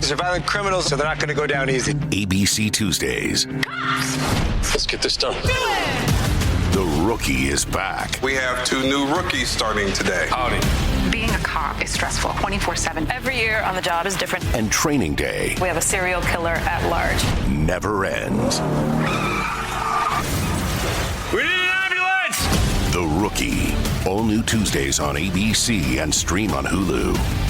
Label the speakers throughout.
Speaker 1: These are violent criminals, so they're not going to go down easy.
Speaker 2: ABC Tuesdays.
Speaker 1: Let's get this done.
Speaker 2: The Rookie is back.
Speaker 3: We have 2 new rookies starting today.
Speaker 1: Howdy.
Speaker 4: Being a cop is stressful 24/7. Every year on the job is different.
Speaker 2: And Training Day
Speaker 4: We have a serial killer at large.
Speaker 2: never ends.
Speaker 1: We need an ambulance!
Speaker 2: The Rookie. All new Tuesdays on ABC and stream on Hulu.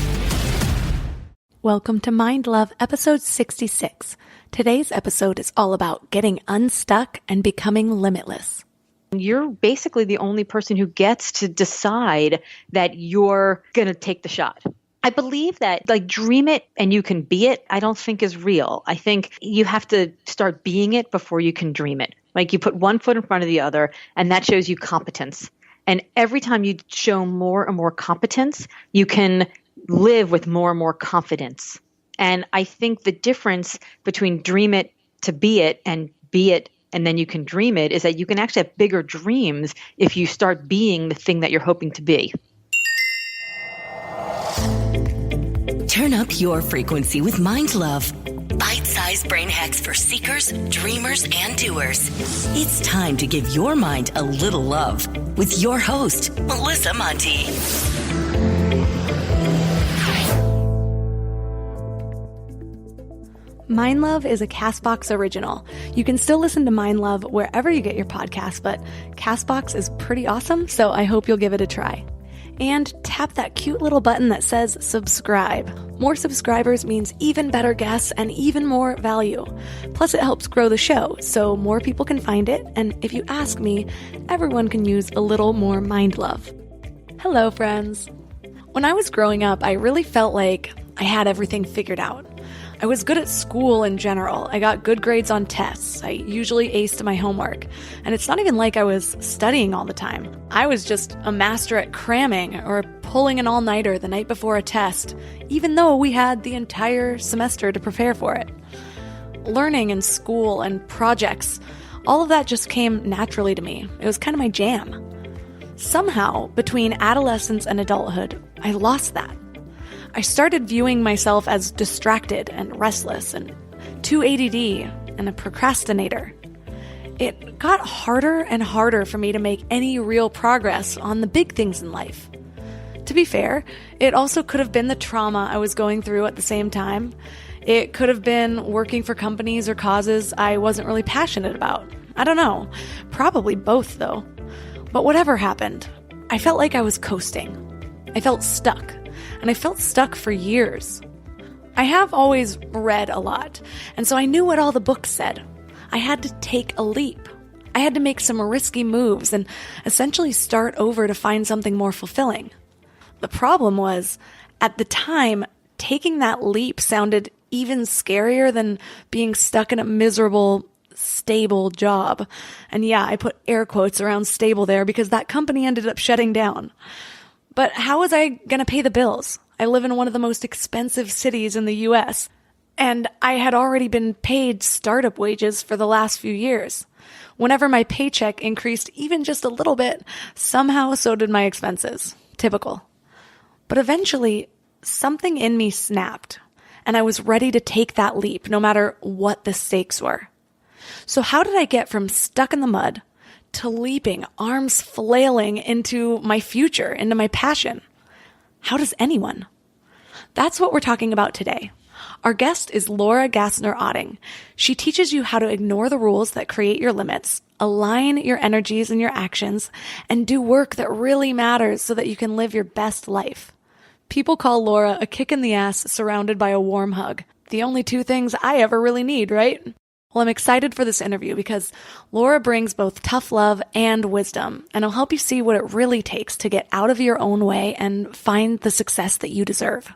Speaker 5: Welcome to Mind Love, episode 66. Today's episode is all about getting unstuck and becoming limitless.
Speaker 6: You're basically the only person who gets to decide that you're going to take the shot. I believe that dream it and you can be it, I don't think is real. I think you have to start being it before you can dream it. You put one foot in front of the other and that shows you competence. And every time you show more and more competence, you can live with more and more confidence. And I think the difference between dream it to be it and be it and then you can dream it is that you can actually have bigger dreams if you start being the thing that you're hoping to be.
Speaker 7: Turn up your frequency with Mind Love. Bite-sized brain hacks for seekers, dreamers, and doers. It's time to give your mind a little love with your host, Melissa Monti.
Speaker 5: Mind Love is a CastBox original. You can still listen to Mind Love wherever you get your podcasts, but CastBox is pretty awesome, so I hope you'll give it a try. And tap that cute little button that says subscribe. More subscribers means even better guests and even more value. Plus, it helps grow the show, so more people can find it, and if you ask me, everyone can use a little more Mind Love. Hello, friends. When I was growing up, I really felt like I had everything figured out. I was good at school in general. I got good grades on tests. I usually aced my homework. And it's not even like I was studying all the time. I was just a master at cramming or pulling an all-nighter the night before a test, even though we had the entire semester to prepare for it. Learning in school and projects, all of that just came naturally to me. It was kind of my jam. Somehow, between adolescence and adulthood, I lost that. I started viewing myself as distracted and restless and too ADD and a procrastinator. It got harder and harder for me to make any real progress on the big things in life. To be fair, it also could have been the trauma I was going through at the same time. It could have been working for companies or causes I wasn't really passionate about. I don't know. Probably both, though. But whatever happened, I felt like I was coasting. I felt stuck. And I felt stuck for years. I have always read a lot, and so I knew what all the books said. I had to take a leap. I had to make some risky moves and essentially start over to find something more fulfilling. The problem was, at the time, taking that leap sounded even scarier than being stuck in a miserable, stable job. And yeah, I put air quotes around stable there because that company ended up shutting down. But how was I going to pay the bills? I live in one of the most expensive cities in the US, and I had already been paid startup wages for the last few years. Whenever my paycheck increased even just a little bit, somehow so did my expenses. Typical. But eventually, something in me snapped, and I was ready to take that leap, no matter what the stakes were. So how did I get from stuck in the mud to leaping, arms flailing into my future, into my passion? How does anyone? That's what we're talking about today. Our guest is Laura Gassner Otting. She teaches you how to ignore the rules that create your limits, align your energies and your actions, and do work that really matters so that you can live your best life. People call Laura a kick in the ass surrounded by a warm hug. The only two things I ever really need, right? Well, I'm excited for this interview because Laura brings both tough love and wisdom, and it'll help you see what it really takes to get out of your own way and find the success that you deserve.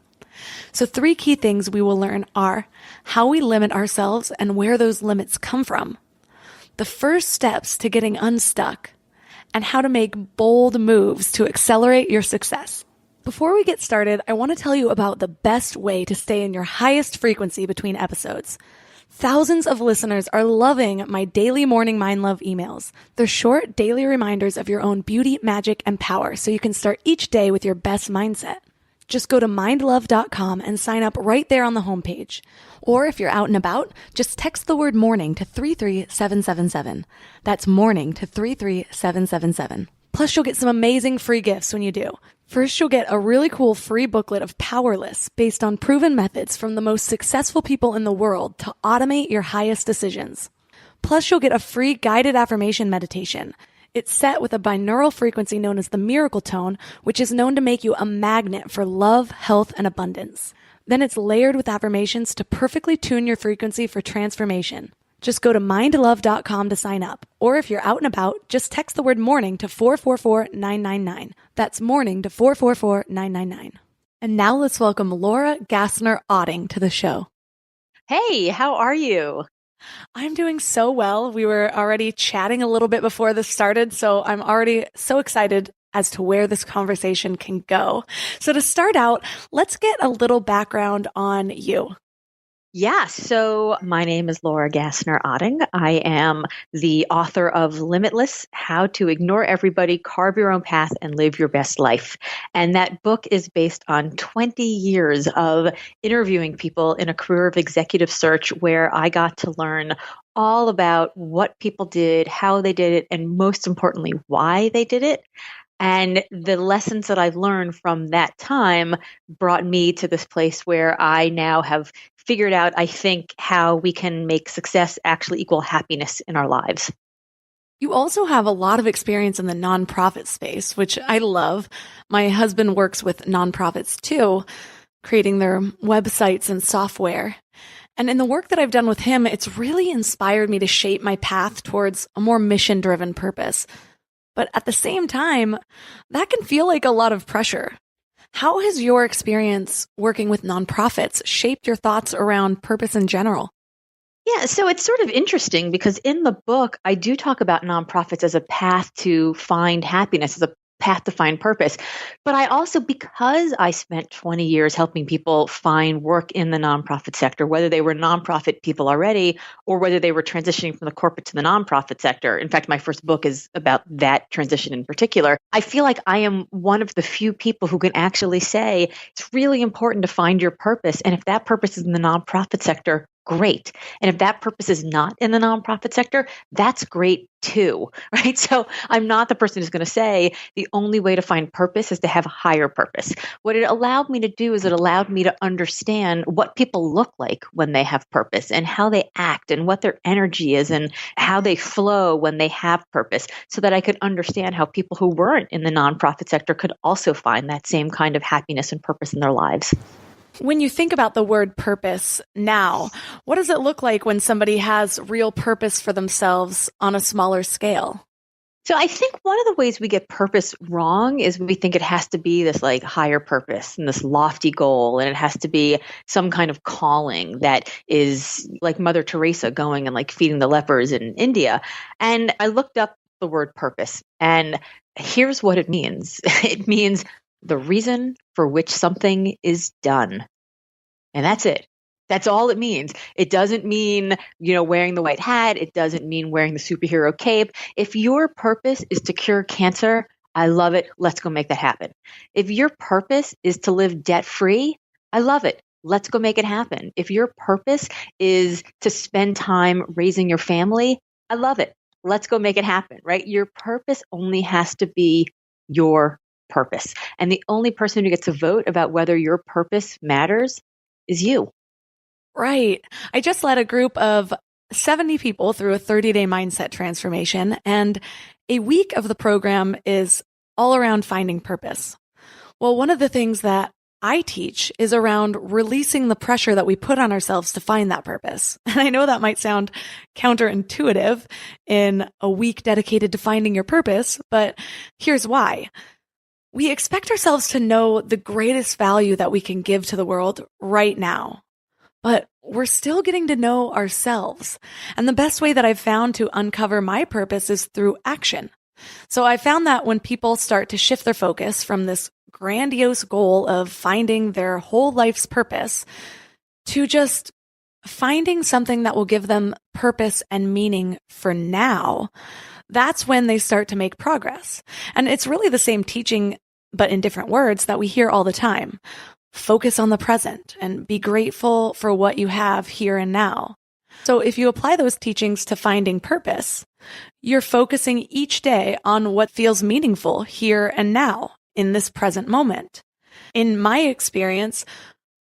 Speaker 5: So 3 key things we will learn are how we limit ourselves and where those limits come from, the first steps to getting unstuck, and how to make bold moves to accelerate your success. Before we get started, I want to tell you about the best way to stay in your highest frequency between episodes. Thousands of listeners are loving my daily morning Mind Love emails. They're short daily reminders of your own beauty, magic, and power so you can start each day with your best mindset. Just go to mindlove.com and sign up right there on the homepage. Or if you're out and about, just text the word morning to 33777. That's morning to 33777. Plus, you'll get some amazing free gifts when you do. First, you'll get a really cool free booklet of Powerless based on proven methods from the most successful people in the world to automate your highest decisions. Plus, you'll get a free guided affirmation meditation. It's set with a binaural frequency known as the miracle tone, which is known to make you a magnet for love, health, and abundance. Then it's layered with affirmations to perfectly tune your frequency for transformation. Just go to mindlove.com to sign up. Or if you're out and about, just text the word morning to 444999. That's morning to 444999. And now let's welcome Laura Gassner Otting to the show.
Speaker 6: Hey, how are you?
Speaker 5: I'm doing so well. We were already chatting a little bit before this started, so I'm already so excited as to where this conversation can go. So to start out, let's get a little background on you.
Speaker 6: Yeah, so my name is Laura Gassner Otting. I am the author of Limitless, How to Ignore Everybody, Carve Your Own Path, and Live Your Best Life. And that book is based on 20 years of interviewing people in a career of executive search where I got to learn all about what people did, how they did it, and most importantly, why they did it. And the lessons that I've learned from that time brought me to this place where I now have figured out, I think, how we can make success actually equal happiness in our lives.
Speaker 5: You also have a lot of experience in the nonprofit space, which I love. My husband works with nonprofits too, creating their websites and software. And in the work that I've done with him, it's really inspired me to shape my path towards a more mission-driven purpose. But at the same time, that can feel like a lot of pressure. How has your experience working with nonprofits shaped your thoughts around purpose in general?
Speaker 6: Yeah, so it's sort of interesting because in the book, I do talk about nonprofits as a path to find happiness, as a path to find purpose. But I also, because I spent 20 years helping people find work in the nonprofit sector, whether they were nonprofit people already or whether they were transitioning from the corporate to the nonprofit sector. In fact, my first book is about that transition in particular. I feel like I am one of the few people who can actually say it's really important to find your purpose. And if that purpose is in the nonprofit sector, great. And if that purpose is not in the nonprofit sector, that's great too, right? So I'm not the person who's going to say the only way to find purpose is to have a higher purpose. What it allowed me to do is it allowed me to understand what people look like when they have purpose and how they act and what their energy is and how they flow when they have purpose so that I could understand how people who weren't in the nonprofit sector could also find that same kind of happiness and purpose in their lives.
Speaker 5: When you think about the word purpose now, what does it look like when somebody has real purpose for themselves on a smaller scale?
Speaker 6: So I think one of the ways we get purpose wrong is we think it has to be this like higher purpose and this lofty goal, and it has to be some kind of calling that is like Mother Teresa going and like feeding the lepers in India. And I looked up the word purpose, and here's what it means. It means the reason for which something is done. And that's it. That's all it means. It doesn't mean, wearing the white hat. It doesn't mean wearing the superhero cape. If your purpose is to cure cancer, I love it. Let's go make that happen. If your purpose is to live debt-free, I love it. Let's go make it happen. If your purpose is to spend time raising your family, I love it. Let's go make it happen, right? Your purpose only has to be your purpose. And the only person who gets to vote about whether your purpose matters is you.
Speaker 5: Right. I just led a group of 70 people through a 30-day mindset transformation, and a week of the program is all around finding purpose. Well, one of the things that I teach is around releasing the pressure that we put on ourselves to find that purpose. And I know that might sound counterintuitive in a week dedicated to finding your purpose, but here's why. We expect ourselves to know the greatest value that we can give to the world right now, but we're still getting to know ourselves. And the best way that I've found to uncover my purpose is through action. So I found that when people start to shift their focus from this grandiose goal of finding their whole life's purpose to just finding something that will give them purpose and meaning for now, that's when they start to make progress. And it's really the same teaching but in different words that we hear all the time. Focus on the present and be grateful for what you have here and now. So if you apply those teachings to finding purpose, you're focusing each day on what feels meaningful here and now in this present moment. In my experience,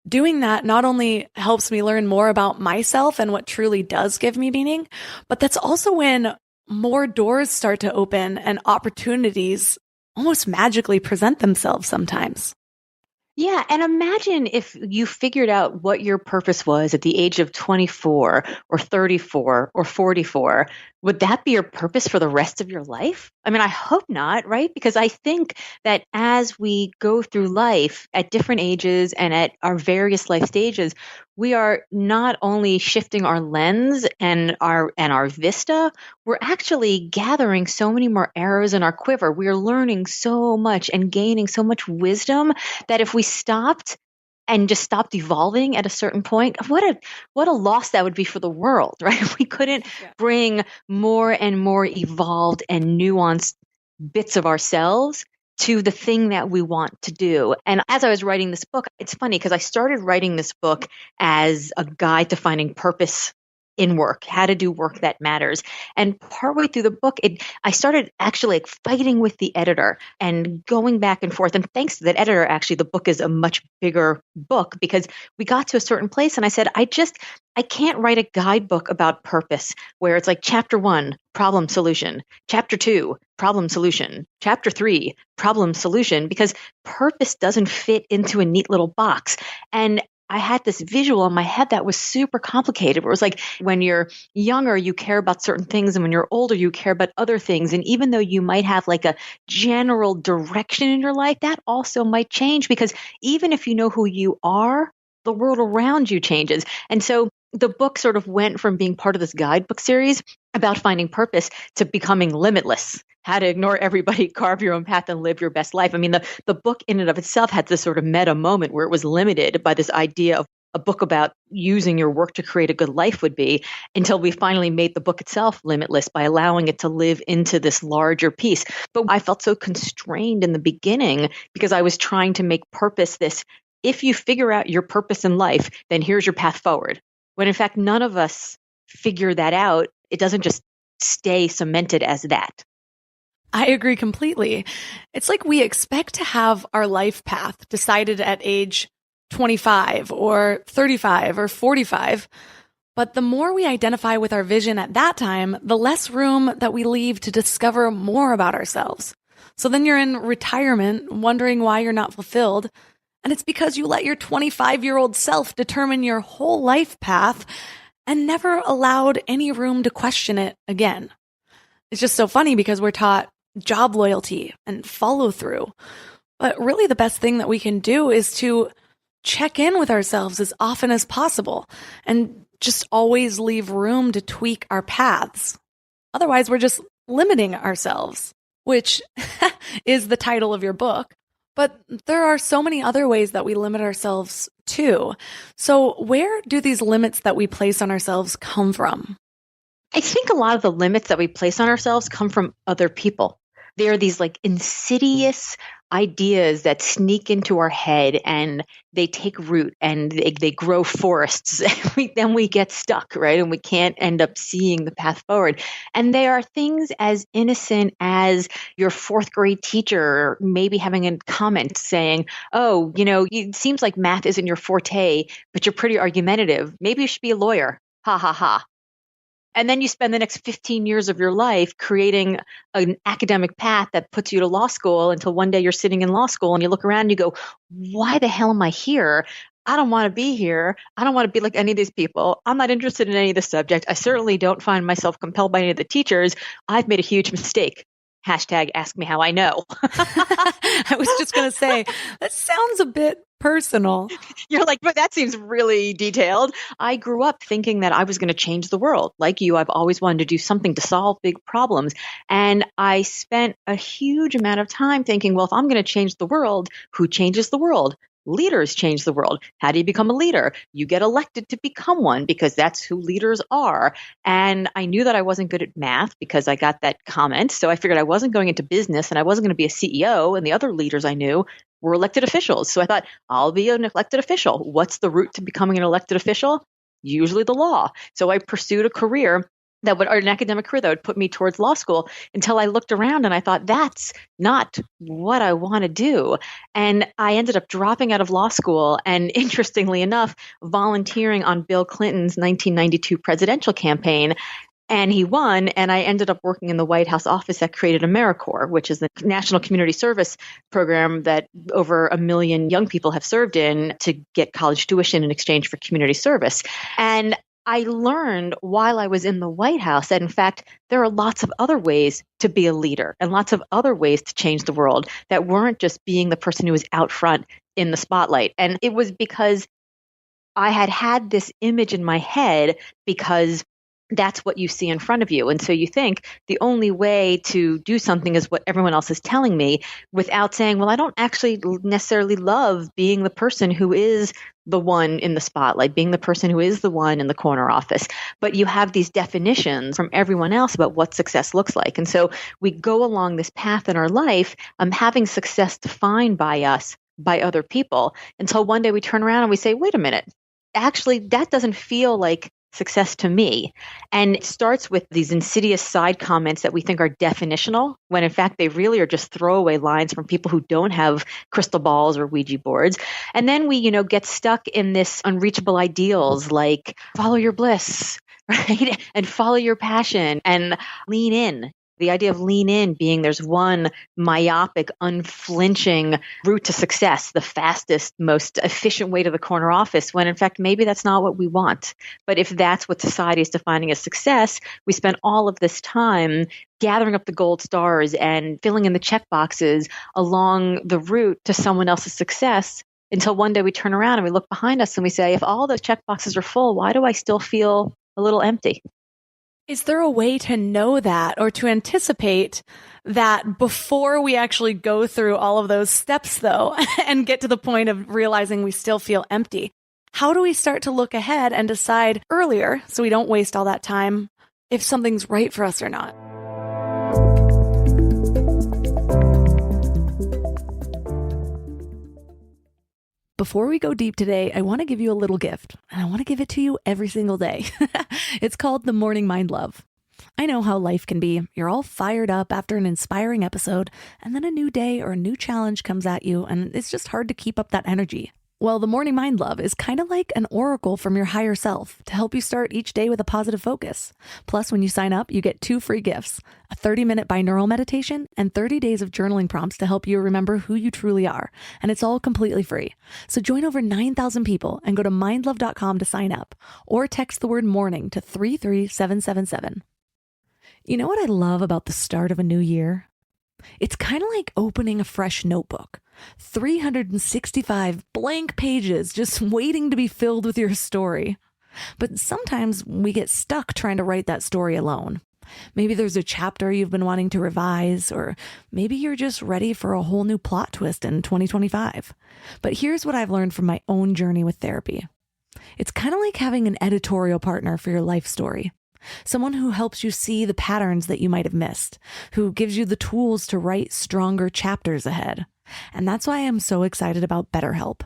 Speaker 5: doing that not only helps me learn more about myself and what truly does give me meaning, but that's also when more doors start to open and opportunities almost magically present themselves sometimes.
Speaker 6: Yeah. And imagine if you figured out what your purpose was at the age of 24 or 34 or 44. Would that be your purpose for the rest of your life? I mean, I hope not, right? Because I think that as we go through life at different ages and at our various life stages, we are not only shifting our lens and our vista, we're actually gathering so many more arrows in our quiver. We are learning so much and gaining so much wisdom that if we stopped and just stopped evolving at a certain point, what a loss that would be for the world, right? If we couldn't bring more and more evolved and nuanced bits of ourselves to the thing that we want to do. And as I was writing this book, it's funny because I started writing this book as a guide to finding purpose in work, how to do work that matters. And partway through the book, I started actually fighting with the editor and going back and forth. And thanks to that editor, actually, the book is a much bigger book because we got to a certain place and I said, I can't write a guidebook about purpose where it's like chapter 1, problem solution, chapter 2, problem solution, chapter 3, problem solution, because purpose doesn't fit into a neat little box. And I had this visual in my head that was super complicated. Where it was like when you're younger, you care about certain things, and when you're older, you care about other things. And even though you might have like a general direction in your life, that also might change because even if you know who you are, the world around you changes. And so the book sort of went from being part of this guidebook series about finding purpose to becoming Limitless, how to ignore everybody, carve your own path, and live your best life. I mean, the book in and of itself had this sort of meta moment where it was limited by this idea of a book about using your work to create a good life would be, until we finally made the book itself limitless by allowing it to live into this larger piece. But I felt so constrained in the beginning because I was trying to make purpose this, if you figure out your purpose in life, then here's your path forward. When in fact, none of us figure that out. It doesn't just stay cemented as that.
Speaker 5: I agree completely. It's like we expect to have our life path decided at age 25 or 35 or 45. But the more we identify with our vision at that time, the less room that we leave to discover more about ourselves. So then you're in retirement wondering why you're not fulfilled. And it's because you let your 25-year-old self determine your whole life path and never allowed any room to question it again. It's just so funny because we're taught job loyalty and follow through. But really the best thing that we can do is to check in with ourselves as often as possible and just always leave room to tweak our paths. Otherwise, we're just limiting ourselves, which is the title of your book. But there are so many other ways that we limit ourselves too. So where do these limits that we place on ourselves come from?
Speaker 6: I think a lot of the limits that we place on ourselves come from other people. There are these like insidious ideas that sneak into our head and they take root and they grow forests. Then we get stuck, right? And we can't end up seeing the path forward. And they are things as innocent as your fourth grade teacher maybe having a comment saying, oh, it seems like math isn't your forte, but you're pretty argumentative. Maybe you should be a lawyer. Ha ha ha. And then you spend the next 15 years of your life creating an academic path that puts you to law school until one day you're sitting in law school and you look around and you go, why the hell am I here? I don't want to be here. I don't want to be like any of these people. I'm not interested in any of the subject. I certainly don't find myself compelled by any of the teachers. I've made a huge mistake. Hashtag ask me how I know.
Speaker 5: I was just going to say, that sounds a bit personal.
Speaker 6: You're like, but that seems really detailed. I grew up thinking that I was going to change the world. Like you, I've always wanted to do something to solve big problems. And I spent a huge amount of time thinking, well, if I'm going to change the world, who changes the world? leaders change the world. How do you become a leader? You get elected to become one because that's who leaders are. And I knew that I wasn't good at math because I got that comment. So I figured I wasn't going into business and I wasn't going to be a CEO. And the other leaders I knew were elected officials. So I thought, I'll be an elected official. What's the route to becoming an elected official? Usually the law. So I pursued a career or an academic career that would put me towards law school until I looked around and I thought, that's not what I want to do. And I ended up dropping out of law school and, interestingly enough, volunteering on Bill Clinton's 1992 presidential campaign. And he won, and I ended up working in the White House office that created AmeriCorps, which is the national community service program that over 1 million young people have served in to get college tuition in exchange for community service. And I learned while I was in the White House that, in fact, there are lots of other ways to be a leader and lots of other ways to change the world that weren't just being the person who was out front in the spotlight. And it was because I had this image in my head because that's what you see in front of you. And so you think the only way to do something is what everyone else is telling me without saying, well, I don't actually necessarily love being the person who is the one in the spotlight, being the person who is the one in the corner office. But you have these definitions from everyone else about what success looks like. And so we go along this path in our life, having success defined by us, by other people, until one day we turn around and we say, wait a minute, actually, that doesn't feel like success to me. And it starts with these insidious side comments that we think are definitional, when in fact they really are just throwaway lines from people who don't have crystal balls or Ouija boards. And then we, get stuck in this unreachable ideals like follow your bliss, right? And follow your passion and lean in. The idea of lean in being there's one myopic, unflinching route to success, the fastest, most efficient way to the corner office, when in fact, maybe that's not what we want. But if that's what society is defining as success, we spend all of this time gathering up the gold stars and filling in the check boxes along the route to someone else's success until one day we turn around and we look behind us and we say, if all those check boxes are full, why do I still feel a little empty?
Speaker 5: Is there a way to know that or to anticipate that before we actually go through all of those steps, though, and get to the point of realizing we still feel empty? How do we start to look ahead and decide earlier, so we don't waste all that time, if something's right for us or not? Before we go deep today, I want to give you a little gift, and I want to give it to you every single day. It's called the Morning Mind Love. I know how life can be. You're all fired up after an inspiring episode, and then a new day or a new challenge comes at you, and it's just hard to keep up that energy. Well, the Morning Mind Love is kind of like an oracle from your higher self to help you start each day with a positive focus. Plus, when you sign up, you get 2 free gifts, a 30-minute binaural meditation and 30 days of journaling prompts to help you remember who you truly are. And it's all completely free. So join over 9,000 people and go to mindlove.com to sign up or text the word morning to 33777. You know what I love about the start of a new year? It's kind of like opening a fresh notebook. 365 blank pages just waiting to be filled with your story. But sometimes we get stuck trying to write that story alone. Maybe there's a chapter you've been wanting to revise, or maybe you're just ready for a whole new plot twist in 2025. But here's what I've learned from my own journey with therapy. It's kind of like having an editorial partner for your life story. Someone who helps you see the patterns that you might have missed, who gives you the tools to write stronger chapters ahead. And that's why I'm so excited about BetterHelp.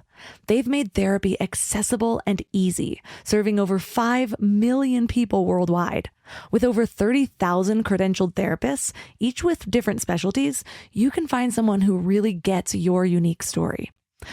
Speaker 5: They've made therapy accessible and easy, serving over 5 million people worldwide. With over 30,000 credentialed therapists, each with different specialties, you can find someone who really gets your unique story.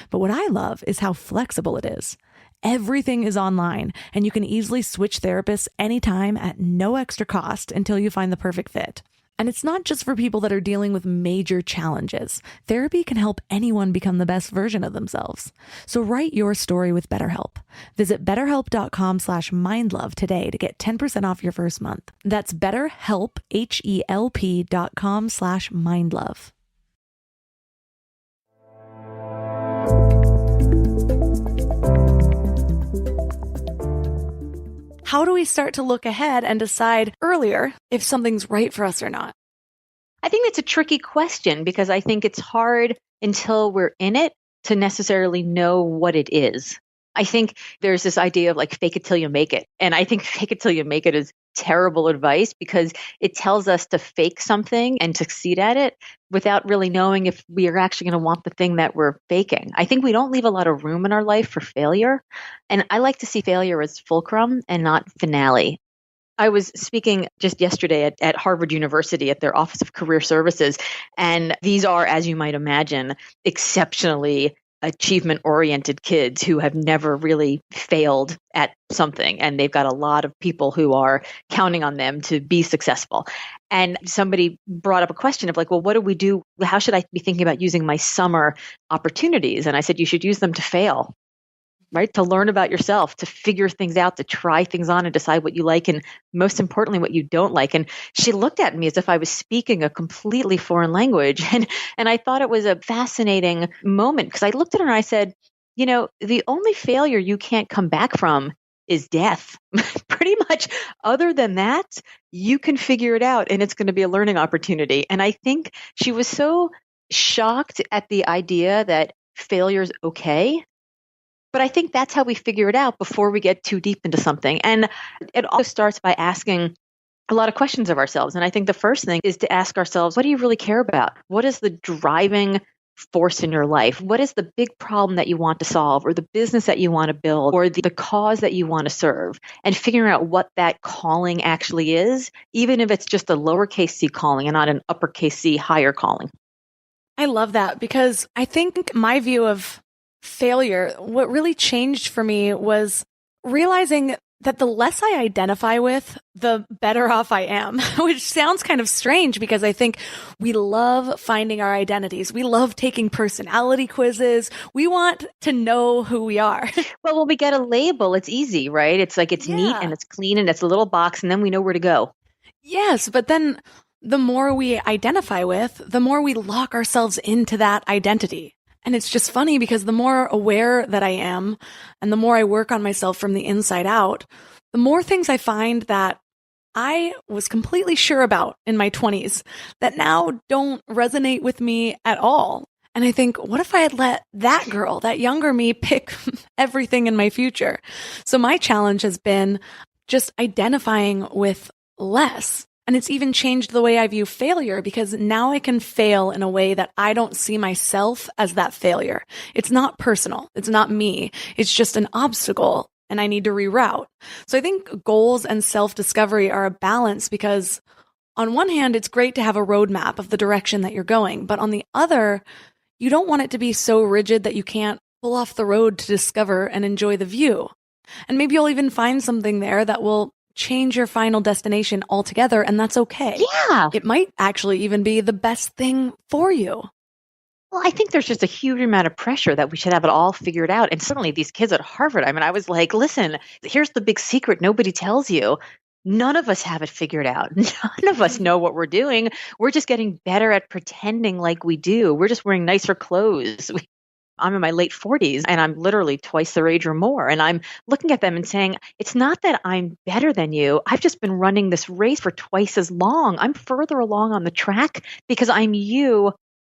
Speaker 5: But what I love is how flexible it is. Everything is online, and you can easily switch therapists anytime at no extra cost until you find the perfect fit. And it's not just for people that are dealing with major challenges. Therapy can help anyone become the best version of themselves. So write your story with BetterHelp. Visit betterhelp.com/mindlove today to get 10% off your first month. That's BetterHelp, HELP.com/mindlove. How do we start to look ahead and decide earlier if something's right for us or not?
Speaker 6: I think it's a tricky question because I think it's hard until we're in it to necessarily know what it is. I think there's this idea of like fake it till you make it. And I think fake it till you make it is terrible advice because it tells us to fake something and succeed at it without really knowing if we are actually going to want the thing that we're faking. I think we don't leave a lot of room in our life for failure. And I like to see failure as fulcrum and not finale. I was speaking just yesterday at Harvard University at their Office of Career Services. And these are, as you might imagine, exceptionally achievement-oriented kids who have never really failed at something. And they've got a lot of people who are counting on them to be successful. And somebody brought up a question of like, well, what do we do? How should I be thinking about using my summer opportunities? And I said, you should use them to fail. Right? To learn about yourself, to figure things out, to try things on and decide what you like and most importantly, what you don't like. And she looked at me as if I was speaking a completely foreign language. And I thought it was a fascinating moment because I looked at her and I said, you know, the only failure you can't come back from is death. Pretty much other than that, you can figure it out and it's going to be a learning opportunity. And I think she was so shocked at the idea that failure is okay. But I think that's how we figure it out before we get too deep into something. And it also starts by asking a lot of questions of ourselves. And I think the first thing is to ask ourselves, what do you really care about? What is the driving force in your life? What is the big problem that you want to solve or the business that you want to build or the cause that you want to serve? And figuring out what that calling actually is, even if it's just a lowercase c calling and not an uppercase C higher calling.
Speaker 5: I love that because I think my view of failure, what really changed for me was realizing that the less I identify with, the better off I am, which sounds kind of strange because I think we love finding our identities. We love taking personality quizzes. We want to know who we are.
Speaker 6: Well, when we get a label, it's easy, right? It's like it's neat and it's clean and it's a little box and then we know where to go.
Speaker 5: Yes, but then the more we identify with, the more we lock ourselves into that identity. And it's just funny because the more aware that I am and the more I work on myself from the inside out, the more things I find that I was completely sure about in my 20s that now don't resonate with me at all. And I think, what if I had let that girl, that younger me, pick everything in my future? So my challenge has been just identifying with less. And it's even changed the way I view failure because now I can fail in a way that I don't see myself as that failure. It's not personal. It's not me. It's just an obstacle and I need to reroute. So I think goals and self-discovery are a balance because on one hand, it's great to have a roadmap of the direction that you're going. But on the other, you don't want it to be so rigid that you can't pull off the road to discover and enjoy the view. And maybe you'll even find something there that will change your final destination altogether, and that's okay.
Speaker 6: Yeah.
Speaker 5: It might actually even be the best thing for you.
Speaker 6: Well, I think there's just a huge amount of pressure that we should have it all figured out. And certainly these kids at Harvard, I mean, I was like, listen, here's the big secret nobody tells you. None of us have it figured out. None of us know what we're doing. We're just getting better at pretending like we do. We're just wearing nicer clothes. I'm in my late 40s and I'm literally twice their age or more. And I'm looking at them and saying, it's not that I'm better than you. I've just been running this race for twice as long. I'm further along on the track because I'm you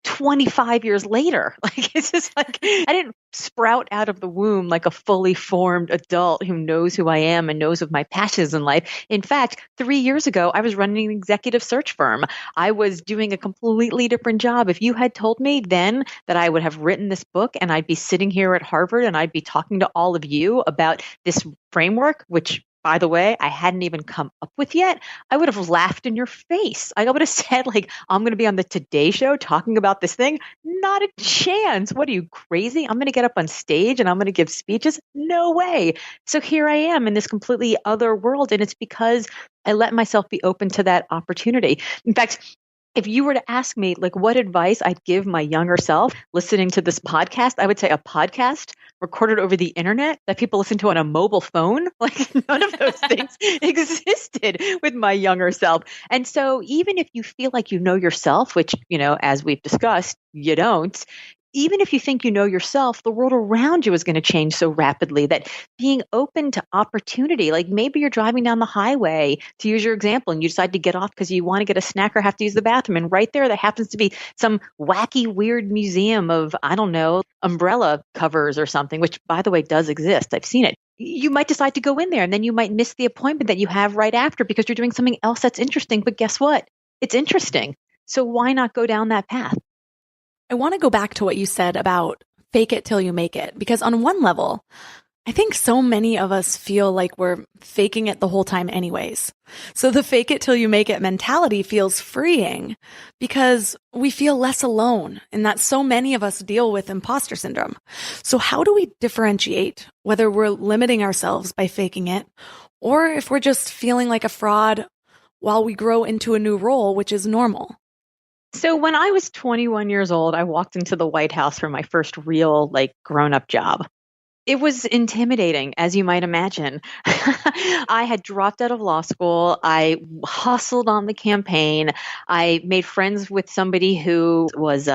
Speaker 6: 25 years later. Like, it's just like, I didn't sprout out of the womb like a fully formed adult who knows who I am and knows of my passions in life. In fact, 3 years ago, I was running an executive search firm. I was doing a completely different job. If you had told me then that I would have written this book and I'd be sitting here at Harvard and I'd be talking to all of you about this framework, which by the way, I hadn't even come up with yet, I would have laughed in your face. I would have said, like, I'm going to be on the Today Show talking about this thing. Not a chance. What are you, crazy? I'm going to get up on stage and I'm going to give speeches? No way. So here I am in this completely other world. And it's because I let myself be open to that opportunity. In fact, if you were to ask me, like, what advice I'd give my younger self listening to this podcast, I would say a podcast recorded over the internet that people listen to on a mobile phone. Like, none of those things existed with my younger self. And so even if you feel like you know yourself, which, you know, as we've discussed, you don't, even if you think you know yourself, the world around you is going to change so rapidly that being open to opportunity, like maybe you're driving down the highway, to use your example, and you decide to get off because you want to get a snack or have to use the bathroom. And right there happens to be some wacky, weird museum of, I don't know, umbrella covers or something, which, by the way, does exist. I've seen it. You might decide to go in there, and then you might miss the appointment that you have right after because you're doing something else that's interesting. But guess what? It's interesting. So why not go down that path?
Speaker 5: I want to go back to what you said about fake it till you make it, because on one level, I think so many of us feel like we're faking it the whole time anyways. So the fake it till you make it mentality feels freeing because we feel less alone, and that so many of us deal with imposter syndrome. So how do we differentiate whether we're limiting ourselves by faking it or if we're just feeling like a fraud while we grow into a new role, which is normal?
Speaker 6: So when I was 21 years old, I walked into the White House for my first real, grown-up job. It was intimidating, as you might imagine. I had dropped out of law school. I hustled on the campaign. I made friends with somebody who was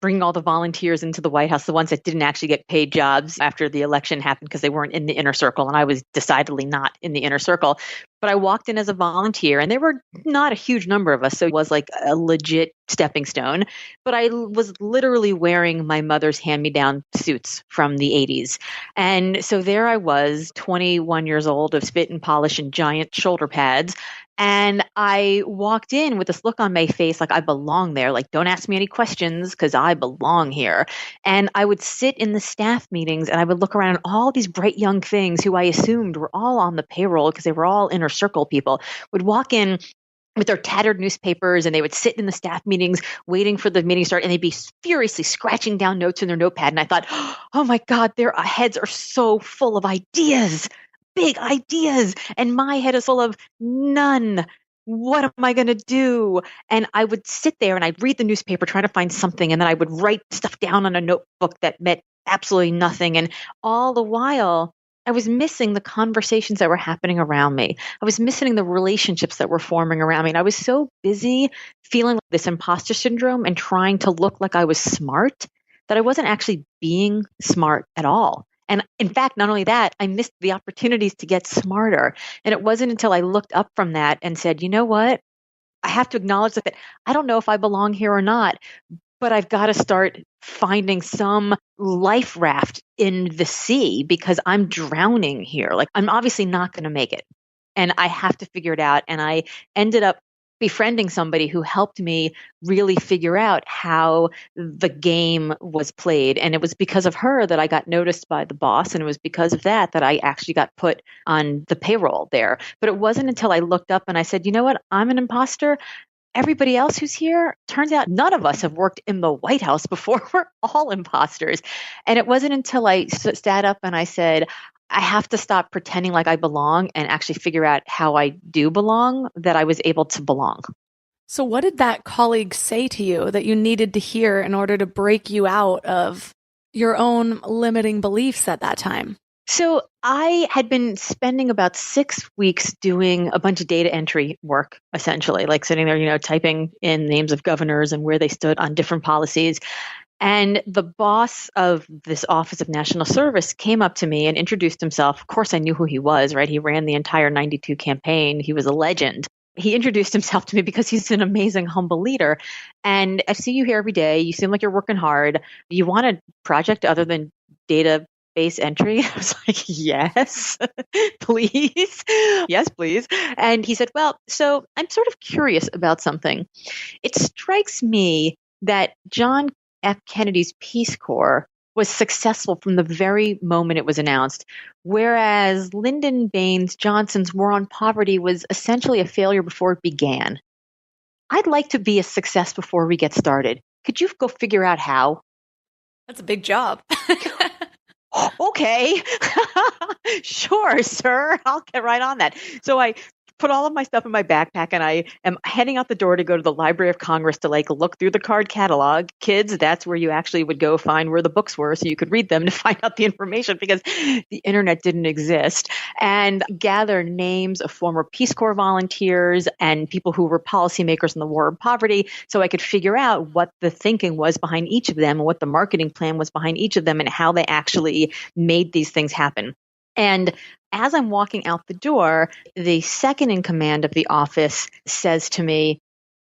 Speaker 6: bringing all the volunteers into the White House, the ones that didn't actually get paid jobs after the election happened because they weren't in the inner circle. And I was decidedly not in the inner circle. But I walked in as a volunteer, and there were not a huge number of us. So it was like a legit stepping stone. But I was literally wearing my mother's hand-me-down suits from the 80s. And so there I was, 21 years old, of spit and polish and giant shoulder pads. And I walked in with this look on my face like I belong there, like don't ask me any questions because I belong here. And I would sit in the staff meetings and I would look around and all these bright young things who I assumed were all on the payroll because they were all inner circle people would walk in with their tattered newspapers, and they would sit in the staff meetings waiting for the meeting to start, and they'd be furiously scratching down notes in their notepad. And I thought, oh my God, their heads are so full of ideas. Big ideas, and my head is full of none. What am I going to do? And I would sit there and I'd read the newspaper trying to find something, and then I would write stuff down on a notebook that meant absolutely nothing. And all the while, I was missing the conversations that were happening around me. I was missing the relationships that were forming around me. And I was so busy feeling like this imposter syndrome and trying to look like I was smart that I wasn't actually being smart at all. And in fact, not only that, I missed the opportunities to get smarter. And it wasn't until I looked up from that and said, you know what? I have to acknowledge that I don't know if I belong here or not, but I've got to start finding some life raft in the sea because I'm drowning here. Like I'm obviously not going to make it. And I have to figure it out. And I ended up befriending somebody who helped me really figure out how the game was played. And it was because of her that I got noticed by the boss. And it was because of that I actually got put on the payroll there. But it wasn't until I looked up and I said, you know what? I'm an imposter. Everybody else who's here, turns out none of us have worked in the White House before. We're all imposters. And it wasn't until I sat up and I said, I have to stop pretending like I belong and actually figure out how I do belong that I was able to belong.
Speaker 5: So what did that colleague say to you that you needed to hear in order to break you out of your own limiting beliefs at that time?
Speaker 6: So I had been spending about 6 weeks doing a bunch of data entry work, essentially, like sitting there, typing in names of governors and where they stood on different policies. And the boss of this Office of National Service came up to me and introduced himself. Of course, I knew who he was, right? He ran the entire 92 campaign. He was a legend. He introduced himself to me because he's an amazing, humble leader. And I see you here every day. You seem like you're working hard. You want a project other than database entry? I was like, yes, please. Yes, please. And he said, well, so I'm sort of curious about something. It strikes me that John F. Kennedy's Peace Corps was successful from the very moment it was announced, whereas Lyndon Baines Johnson's War on Poverty was essentially a failure before it began. I'd like to be a success before we get started. Could you go figure out how?
Speaker 5: That's a big job.
Speaker 6: Okay. Sure, sir. I'll get right on that. So I put all of my stuff in my backpack and I am heading out the door to go to the Library of Congress to like look through the card catalog. Kids, that's where you actually would go find where the books were so you could read them to find out the information because the internet didn't exist, and gather names of former Peace Corps volunteers and people who were policymakers in the war on poverty so I could figure out what the thinking was behind each of them and what the marketing plan was behind each of them and how they actually made these things happen. And as I'm walking out the door, the second in command of the office says to me,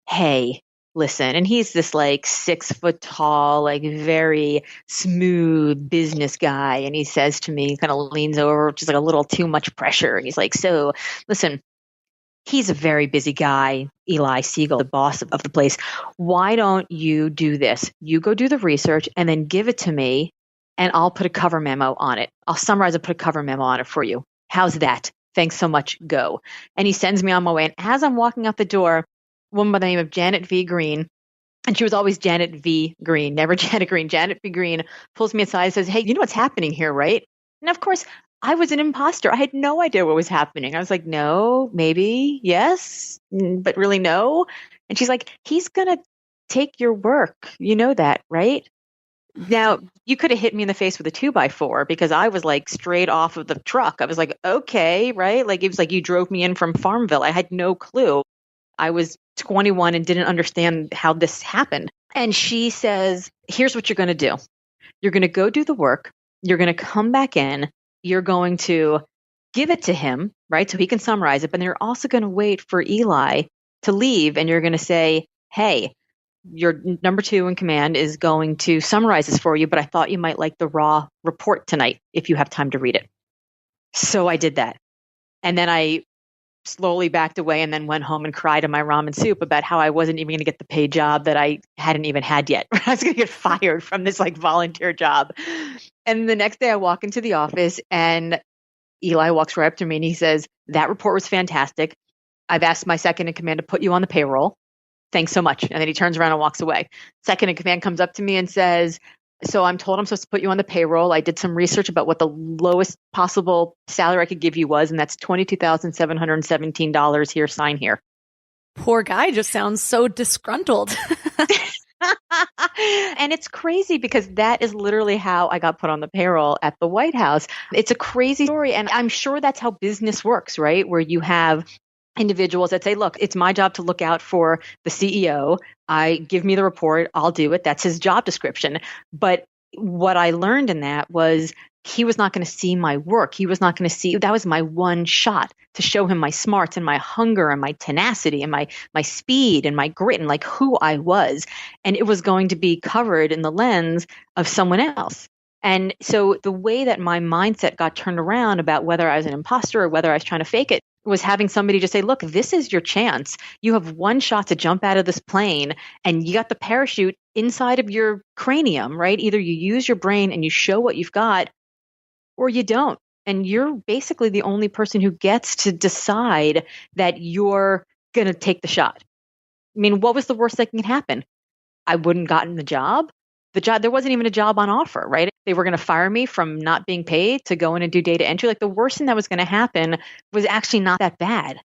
Speaker 6: "Hey, listen." And he's this like 6 foot tall, like very smooth business guy. And he says to me, kind of leans over, just like a little too much pressure. And he's like, "So listen, he's a very busy guy, Eli Siegel, the boss of the place. Why don't you do this? You go do the research and then give it to me. And I'll put a cover memo on it. I'll summarize and put a cover memo on it for you. How's that? Thanks so much. Go." And he sends me on my way. And as I'm walking out the door, a woman by the name of Janet V. Green, and she was always Janet V. Green, never Janet Green. Janet V. Green pulls me aside and says, "Hey, you know what's happening here, right?" And of course, I was an imposter. I had no idea what was happening. I was like, "No, maybe, yes, but really no." And she's like, "He's going to take your work. You know that, right?" Now, you could have hit me in the face with a 2x4 because I was like straight off of the truck. I was like, okay, right? Like it was like you drove me in from Farmville. I had no clue. I was 21 and didn't understand how this happened. And she says, "Here's what you're going to do. You're going to go do the work. You're going to come back in. You're going to give it to him, right? So he can summarize it. But you're also going to wait for Eli to leave. And you're going to say, hey, your number 2 in command is going to summarize this for you, but I thought you might like the raw report tonight if you have time to read it." So I did that. And then I slowly backed away and then went home and cried in my ramen soup about how I wasn't even going to get the paid job that I hadn't even had yet. I was going to get fired from this like volunteer job. And the next day I walk into the office and Eli walks right up to me and he says, "That report was fantastic. I've asked my second in command to put you on the payroll. Thanks so much." And then he turns around and walks away. Second in command comes up to me and says, "So I'm told I'm supposed to put you on the payroll. I did some research about what the lowest possible salary I could give you was, and that's $22,717. Here, sign here."
Speaker 5: Poor guy just sounds so disgruntled.
Speaker 6: And it's crazy because that is literally how I got put on the payroll at the White House. It's a crazy story. And I'm sure that's how business works, right? Where you have individuals that say, "Look, it's my job to look out for the CEO. Give me the report. I'll do it." That's his job description. But what I learned in that was he was not going to see my work. He was not going to see, that was my one shot to show him my smarts and my hunger and my tenacity and my speed and my grit and like who I was. And it was going to be covered in the lens of someone else. And so the way that my mindset got turned around about whether I was an imposter or whether I was trying to fake it was having somebody just say, "Look, this is your chance. You have one shot to jump out of this plane and you got the parachute inside of your cranium, right? Either you use your brain and you show what you've got or you don't. And you're basically the only person who gets to decide that you're going to take the shot." I mean, what was the worst that can happen? I wouldn't gotten the job. There wasn't even a job on offer, right? They were going to fire me from not being paid to go in and do data entry. Like the worst thing that was going to happen was actually not that bad.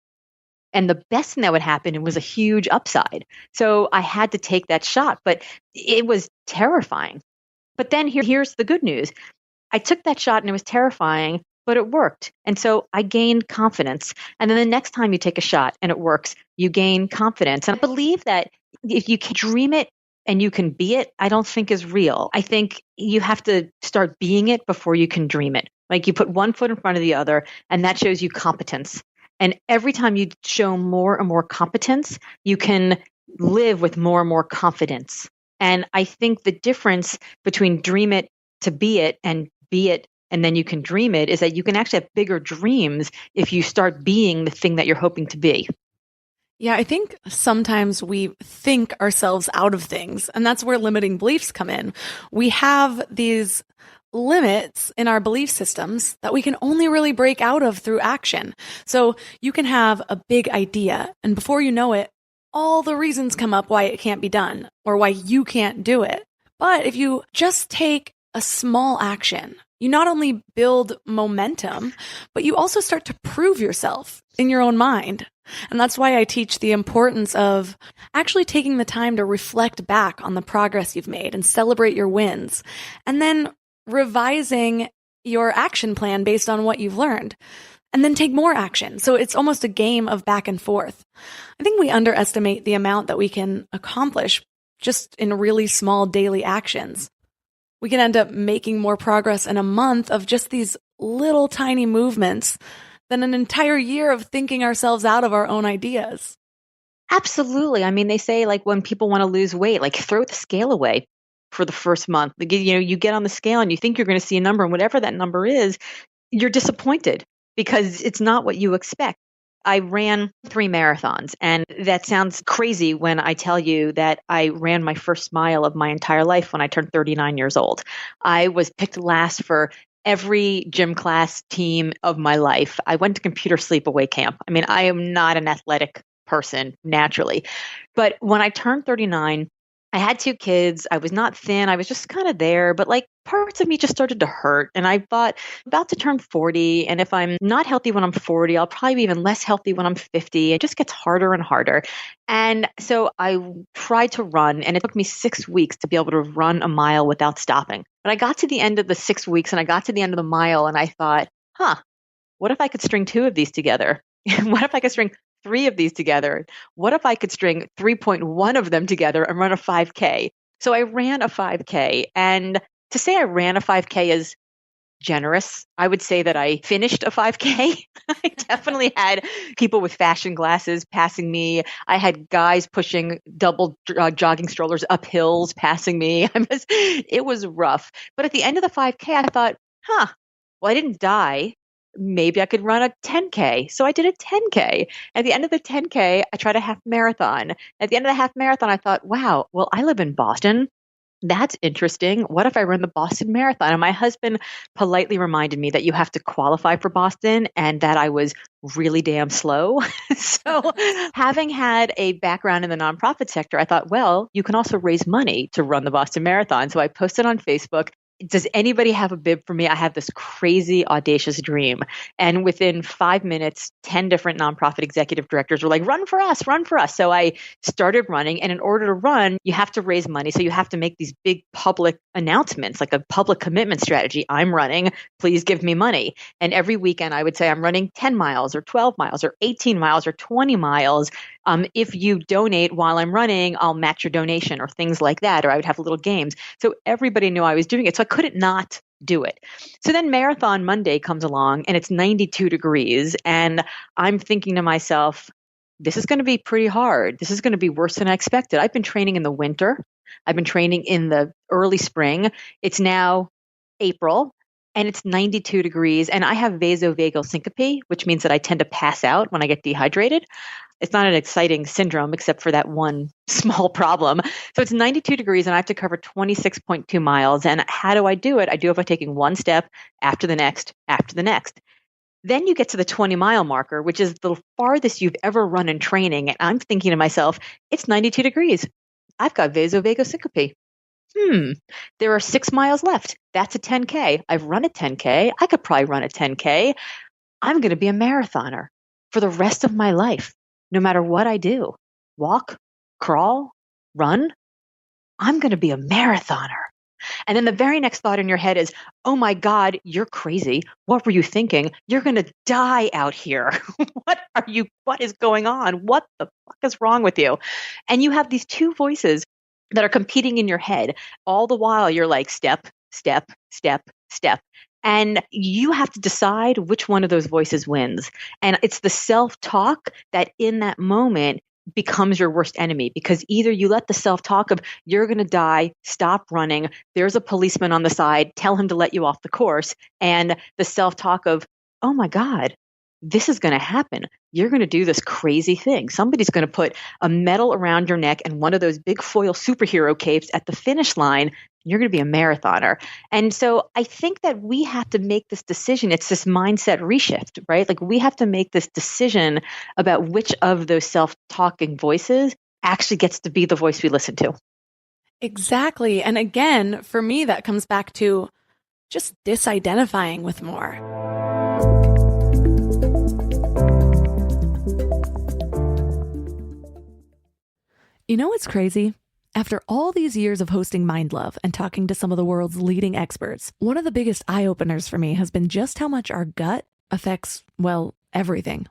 Speaker 6: And the best thing that would happen, it was a huge upside. So I had to take that shot, but it was terrifying. But then here's the good news. I took that shot and it was terrifying, but it worked. And so I gained confidence. And then the next time you take a shot and it works, you gain confidence. And I believe that if you can dream it and you can be it, I don't think is real. I think you have to start being it before you can dream it. Like you put one foot in front of the other, and that shows you competence. And every time you show more and more competence, you can live with more and more confidence. And I think the difference between dream it to be it and be it and then you can dream it is that you can actually have bigger dreams if you start being the thing that you're hoping to be.
Speaker 5: Yeah, I think sometimes we think ourselves out of things, and that's where limiting beliefs come in. We have these limits in our belief systems that we can only really break out of through action. So you can have a big idea, and before you know it, all the reasons come up why it can't be done or why you can't do it. But if you just take a small action, you not only build momentum, but you also start to prove yourself in your own mind. And that's why I teach the importance of actually taking the time to reflect back on the progress you've made and celebrate your wins, and then revising your action plan based on what you've learned, and then take more action. So it's almost a game of back and forth. I think we underestimate the amount that we can accomplish just in really small daily actions. We can end up making more progress in a month of just these little tiny movements than an entire year of thinking ourselves out of our own ideas.
Speaker 6: Absolutely. I mean, they say like when people want to lose weight, like throw the scale away for the first month. Like, you get on the scale and you think you're going to see a number, and whatever that number is, you're disappointed because it's not what you expect. I ran 3 marathons, and that sounds crazy when I tell you that I ran my first mile of my entire life when I turned 39 years old. I was picked last for every gym class team of my life. I went to computer sleepaway camp. I mean, I am not an athletic person naturally. But when I turned 39, I had 2 kids. I was not thin. I was just kind of there, but like parts of me just started to hurt. And I thought, I'm about to turn 40. And if I'm not healthy when I'm 40, I'll probably be even less healthy when I'm 50. It just gets harder and harder. And so I tried to run, and it took me 6 weeks to be able to run a mile without stopping. But I got to the end of the 6 weeks and I got to the end of the mile and I thought, what if I could string 2 of these together? What if I could string 3 of these together? What if I could string 3.1 of them together and run a 5K? So I ran a 5K, and to say I ran a 5K is generous. I would say that I finished a 5K. I definitely had people with fashion glasses passing me. I had guys pushing double jogging strollers up hills passing me. It was rough. But at the end of the 5K, I thought, well, I didn't die. Maybe I could run a 10K. So I did a 10K. At the end of the 10K, I tried a half marathon. At the end of the half marathon, I thought, wow, well, I live in Boston. That's interesting. What if I run the Boston Marathon? And my husband politely reminded me that you have to qualify for Boston and that I was really damn slow. So having had a background in the nonprofit sector, I thought, well, you can also raise money to run the Boston Marathon. So I posted on Facebook, does anybody have a bib for me? I have this crazy, audacious dream. And within 5 minutes, 10 different nonprofit executive directors were like, run for us, run for us. So I started running. And in order to run, you have to raise money. So you have to make these big public announcements, like a public commitment strategy. I'm running. Please give me money. And every weekend, I would say I'm running 10 miles or 12 miles or 18 miles or 20 miles. If you donate while I'm running, I'll match your donation or things like that. Or I would have little games. So everybody knew I was doing it. So I couldn't not do it. So then Marathon Monday comes along and it's 92 degrees. And I'm thinking to myself, this is going to be pretty hard. This is going to be worse than I expected. I've been training in the winter. I've been training in the early spring. It's now April. And it's 92 degrees, and I have vasovagal syncope, which means that I tend to pass out when I get dehydrated. It's not an exciting syndrome, except for that one small problem. So it's 92 degrees, and I have to cover 26.2 miles. And how do I do it? I do it by taking one step after the next, after the next. Then you get to the 20-mile marker, which is the farthest you've ever run in training. And I'm thinking to myself, it's 92 degrees. I've got vasovagal syncope. There are 6 miles left. That's a 10K. I've run a 10K. I could probably run a 10K. I'm going to be a marathoner for the rest of my life, no matter what I do. Walk, crawl, run. I'm going to be a marathoner. And then the very next thought in your head is, oh my God, you're crazy. What were you thinking? You're going to die out here. What is going on? What the fuck is wrong with you? And you have these 2 voices that are competing in your head. All the while you're like step, step, step, step. And you have to decide which one of those voices wins. And it's the self-talk that in that moment becomes your worst enemy, because either you let the self-talk of you're going to die, stop running, there's a policeman on the side, tell him to let you off the course, and the self-talk of, oh my God, this is going to happen. You're going to do this crazy thing. Somebody's going to put a medal around your neck and one of those big foil superhero capes at the finish line. You're going to be a marathoner. And so I think that we have to make this decision. It's this mindset reshift, right? Like we have to make this decision about which of those self-talking voices actually gets to be the voice we listen to.
Speaker 5: Exactly. And again, for me, that comes back to just disidentifying with more. You know what's crazy? After all these years of hosting Mind Love and talking to some of the world's leading experts, one of the biggest eye-openers for me has been just how much our gut affects, well, everything.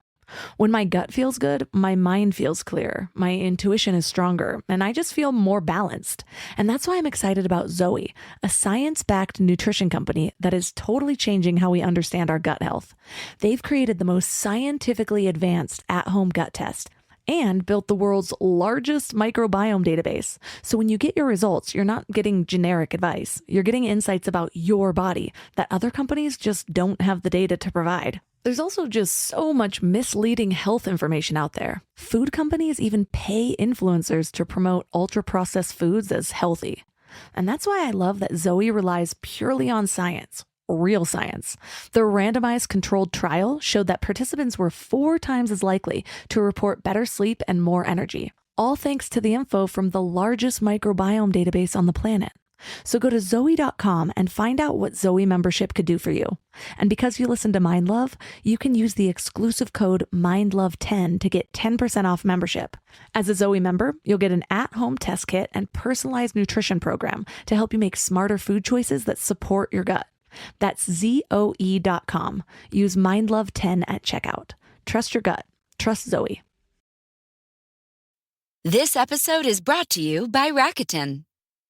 Speaker 5: When my gut feels good, my mind feels clear, my intuition is stronger, and I just feel more balanced. And that's why I'm excited about Zoe, a science-backed nutrition company that is totally changing how we understand our gut health. They've created the most scientifically advanced at-home gut test and built the world's largest microbiome database. So when you get your results, you're not getting generic advice. You're getting insights about your body that other companies just don't have the data to provide. There's also just so much misleading health information out there. Food companies even pay influencers to promote ultra-processed foods as healthy. And that's why I love that Zoe relies purely on science, real science. Their randomized controlled trial showed that participants were 4 times as likely to report better sleep and more energy, all thanks to the info from the largest microbiome database on the planet. So go to Zoe.com and find out what Zoe membership could do for you. And because you listen to Mind Love, you can use the exclusive code MINDLOVE10 to get 10% off membership. As a Zoe member, you'll get an at-home test kit and personalized nutrition program to help you make smarter food choices that support your gut. That's Zoe.com. Use MindLove10 at checkout. Trust your gut. Trust Zoe.
Speaker 8: This episode is brought to you by Rakuten.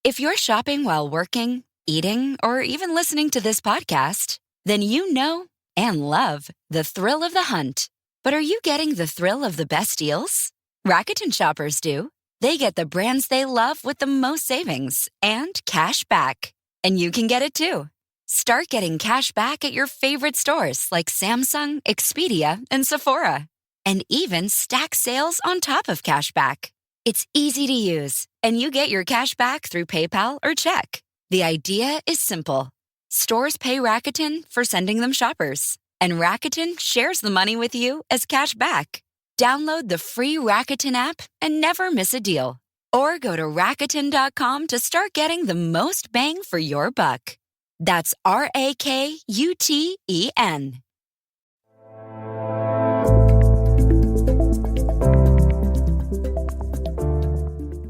Speaker 8: If you're shopping while working, eating, or even listening to this podcast, then you know and love the thrill of the hunt. But are you getting the thrill of the best deals? Rakuten shoppers do. They get the brands they love with the most savings and cash back. And you can get it too. Start getting cash back at your favorite stores like Samsung, Expedia, and Sephora. And even stack sales on top of cash back. It's easy to use, and you get your cash back through PayPal or check. The idea is simple. Stores pay Rakuten for sending them shoppers, and Rakuten shares the money with you as cash back. Download the free Rakuten app and never miss a deal. Or go to Rakuten.com to start getting the most bang for your buck. That's Rakuten.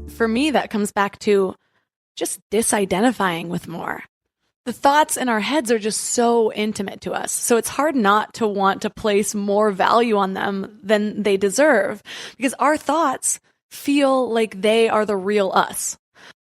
Speaker 5: For me, that comes back to just disidentifying with more. The thoughts in our heads are just so intimate to us. So it's hard not to want to place more value on them than they deserve because our thoughts feel like they are the real us.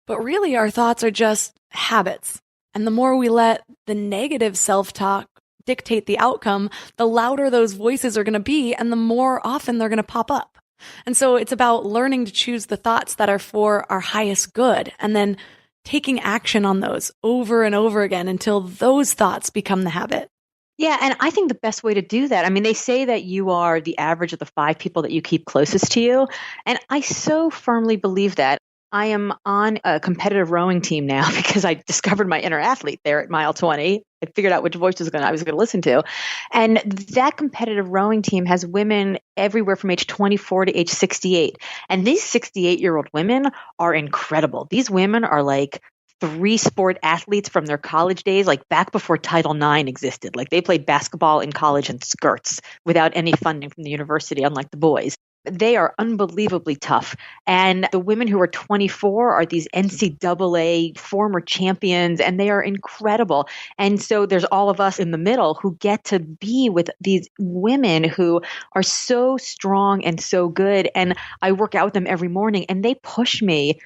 Speaker 5: But really, our thoughts are just habits. And the more we let the negative self-talk dictate the outcome, the louder those voices are going to be and the more often they're going to pop up. And so it's about learning to choose the thoughts that are for our highest good and then taking action on those over and over again until those thoughts become the habit.
Speaker 6: Yeah, and I think the best way to do that, I mean, they say that you are the average of the 5 people that you keep closest to you. And I so firmly believe that. I am on a competitive rowing team now because I discovered my inner athlete there at mile 20. I figured out which voice I was going to listen to. And that competitive rowing team has women everywhere from age 24 to age 68. And these 68-year-old women are incredible. These women are like 3-sport athletes from their college days, like back before Title IX existed. Like they played basketball in college in skirts without any funding from the university, unlike the boys. They are unbelievably tough. And the women who are 24 are these NCAA former champions, and they are incredible. And so there's all of us in the middle who get to be with these women who are so strong and so good. And I work out with them every morning, and they push me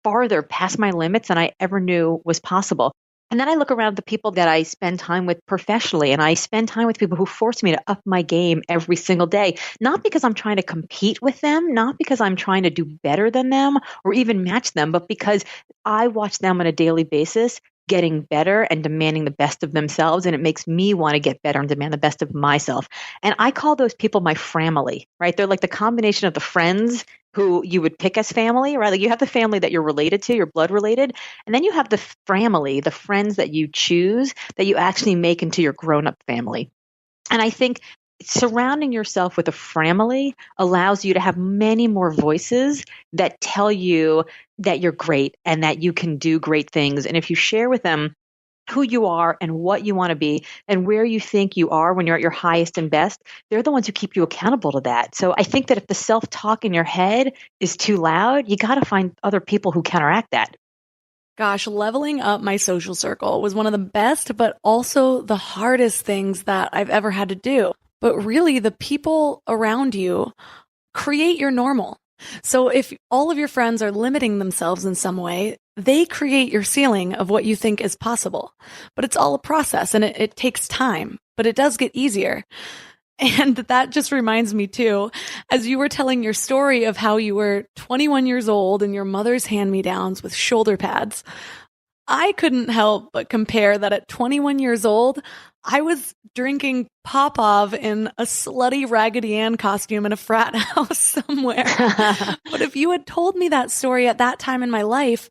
Speaker 6: farther past my limits than I ever knew was possible. And then I look around at the people that I spend time with professionally, and I spend time with people who force me to up my game every single day, not because I'm trying to compete with them, not because I'm trying to do better than them or even match them, but because I watch them on a daily basis getting better and demanding the best of themselves. And it makes me want to get better and demand the best of myself. And I call those people my family, right? They're like the combination of the friends who you would pick as family, right? Like you have the family that you're related to, you're blood related. And then you have the family, the friends that you choose that you actually make into your grown-up family. And I think surrounding yourself with a family allows you to have many more voices that tell you that you're great and that you can do great things. And if you share with them who you are and what you want to be and where you think you are when you're at your highest and best, they're the ones who keep you accountable to that. So I think that if the self-talk in your head is too loud, you got to find other people who counteract that.
Speaker 5: Gosh, leveling up my social circle was one of the best, but also the hardest things that I've ever had to do. But really, the people around you create your normal. So if all of your friends are limiting themselves in some way, they create your ceiling of what you think is possible. But it's all a process and it takes time, but it does get easier. And that just reminds me too, as you were telling your story of how you were 21 years old and your mother's hand-me-downs with shoulder pads, I couldn't help but compare that at 21 years old, I was drinking Popov in a slutty Raggedy Ann costume in a frat house somewhere. But if you had told me that story at that time in my life,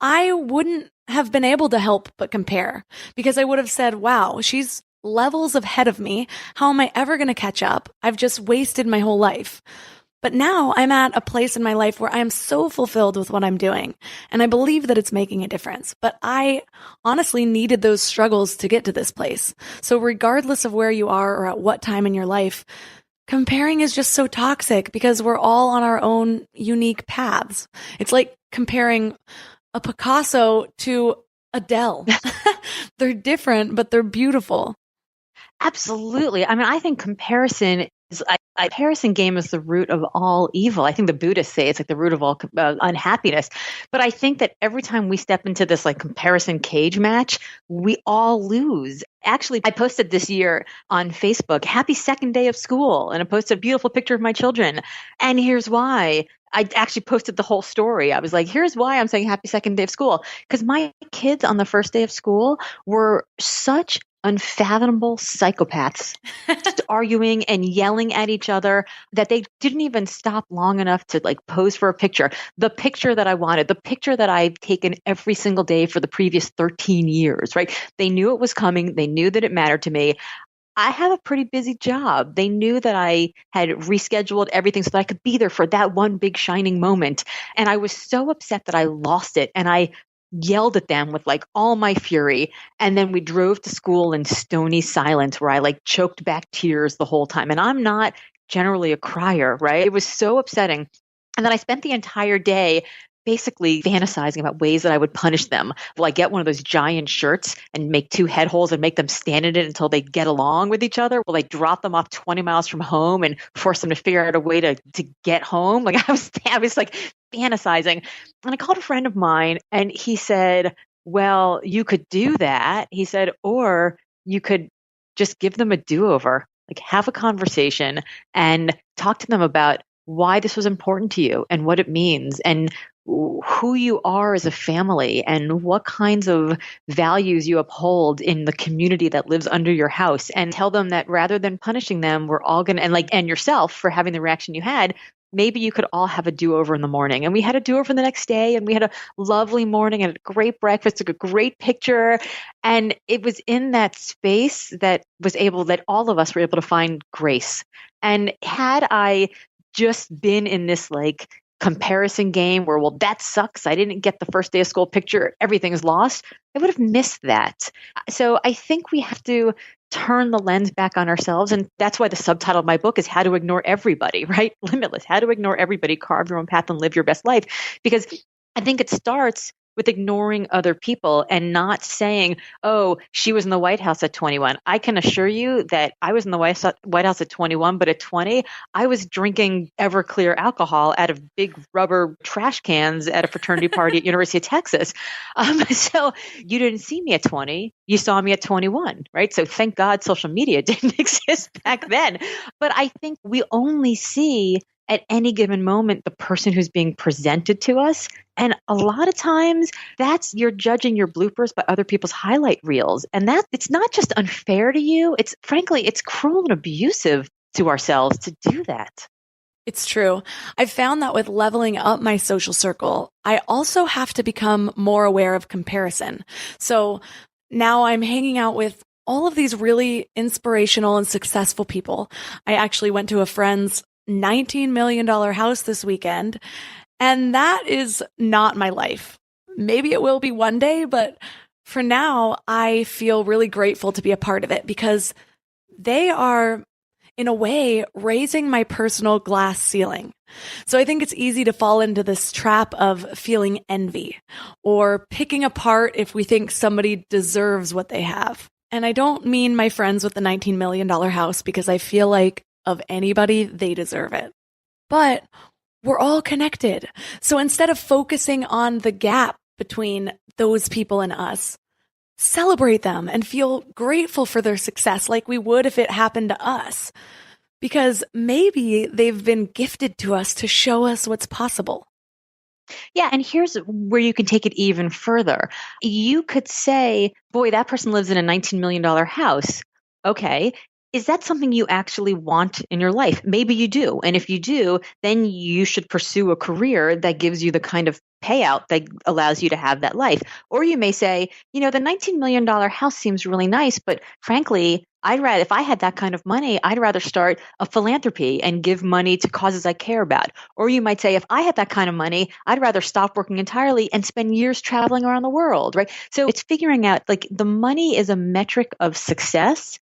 Speaker 5: I wouldn't have been able to help but compare, because I would have said, wow, she's levels ahead of me. How am I ever going to catch up? I've just wasted my whole life. But now I'm at a place in my life where I am so fulfilled with what I'm doing, and I believe that it's making a difference. But I honestly needed those struggles to get to this place. So regardless of where you are or at what time in your life, comparing is just so toxic because we're all on our own unique paths. It's like comparing a Picasso to Adele. They're different, but they're beautiful.
Speaker 6: Absolutely. I mean, I think comparison game is the root of all evil. I think the Buddhists say it's like the root of all unhappiness. But I think that every time we step into this like comparison cage match, we all lose. Actually, I posted this year on Facebook, happy second day of school. And I posted a beautiful picture of my children. And here's why. I actually posted the whole story. I was like, here's why I'm saying happy second day of school. Because my kids on the first day of school were such unfathomable psychopaths, just arguing and yelling at each other that they didn't even stop long enough to like pose for a picture. The picture that I wanted, the picture that I've taken every single day for the previous 13 years, right? They knew it was coming. They knew that it mattered to me. I have a pretty busy job. They knew that I had rescheduled everything so that I could be there for that one big shining moment. And I was so upset that I lost it. And I yelled at them with like all my fury. And then we drove to school in stony silence where I like choked back tears the whole time. And I'm not generally a crier, right? It was so upsetting. And then I spent the entire day basically fantasizing about ways that I would punish them. Will I get one of those giant shirts and make 2 head holes and make them stand in it until they get along with each other? Will I drop them off 20 miles from home and force them to figure out a way to get home? Like I was like fantasizing. And I called a friend of mine and he said, well, you could do that. He said, or you could just give them a do-over, like have a conversation and talk to them about why this was important to you and what it means and who you are as a family and what kinds of values you uphold in the community that lives under your house, and tell them that rather than punishing them, we're all going to, and yourself for having the reaction you had, maybe you could all have a do-over in the morning. And we had a do-over the next day and we had a lovely morning and a great breakfast, took a great picture. And it was in that space that all of us were able to find grace. And had I just been in this like comparison game where, well, that sucks, I didn't get the first day of school picture, everything is lost, I would have missed that. So I think we have to turn the lens back on ourselves. And that's why the subtitle of my book is How to Ignore Everybody, right? Limitless, how to ignore everybody, carve your own path and live your best life. Because I think it starts with ignoring other people and not saying, oh, she was in the White House at 21. I can assure you that I was in the White House at 21, but at 20, I was drinking Everclear alcohol out of big rubber trash cans at a fraternity party at University of Texas. So you didn't see me at 20. You saw me at 21, right? So thank God social media didn't exist back then. But I think we only see at any given moment the person who's being presented to us. And a lot of times you're judging your bloopers by other people's highlight reels. And that it's not just unfair to you. It's cruel and abusive to ourselves to do that.
Speaker 5: It's true. I've found that with leveling up my social circle, I also have to become more aware of comparison. So now I'm hanging out with all of these really inspirational and successful people. I actually went to a friend's $19 million house this weekend. And that is not my life. Maybe it will be one day, but For now, I feel really grateful to be a part of it because they are, in a way, raising my personal glass ceiling. So I think it's easy to fall into this trap of feeling envy or picking apart if we think somebody deserves what they have. And I don't mean my friends with the $19 million house because I feel like of anybody, they deserve it. But we're all connected. So instead of focusing on the gap between those people and us, celebrate them and feel grateful for their success like we would if it happened to us. Because maybe they've been gifted to us to show us what's possible.
Speaker 6: Yeah, and here's where you can take it even further. You could say, boy, that person lives in a $19 million house. Okay. Is that something you actually want in your life? Maybe you do. And if you do, then you should pursue a career that gives you the kind of payout that allows you to have that life. Or you may say, the $19 million house seems really nice, but frankly, if I had that kind of money, I'd rather start a philanthropy and give money to causes I care about. Or you might say, if I had that kind of money, I'd rather stop working entirely and spend years traveling around the world, right? So it's figuring out the money is a metric of success,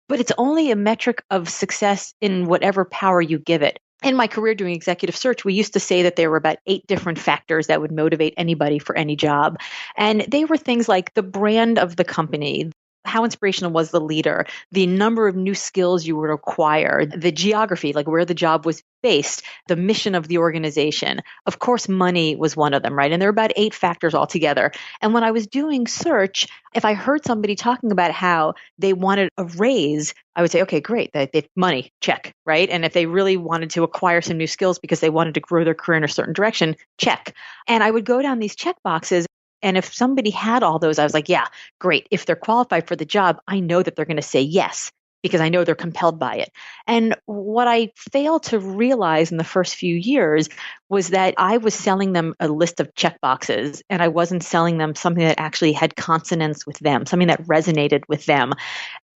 Speaker 6: but it's only a metric of success in whatever power you give it. In my career doing executive search, we used to say that there were about 8 different factors that would motivate anybody for any job. And they were things like the brand of the company, how inspirational was the leader, the number of new skills you would acquire, the geography, like where the job was based, the mission of the organization. Of course, money was one of them, right? And there are about 8 factors altogether. And when I was doing search, if I heard somebody talking about how they wanted a raise, I would say, okay, great, they've money, check, right? And if they really wanted to acquire some new skills because they wanted to grow their career in a certain direction, check. And I would go down these check boxes. And if somebody had all those, I was like, yeah, great. If they're qualified for the job, I know that they're going to say yes because I know they're compelled by it. And what I failed to realize in the first few years was that I was selling them a list of check boxes and I wasn't selling them something that actually had consonance with them, something that resonated with them.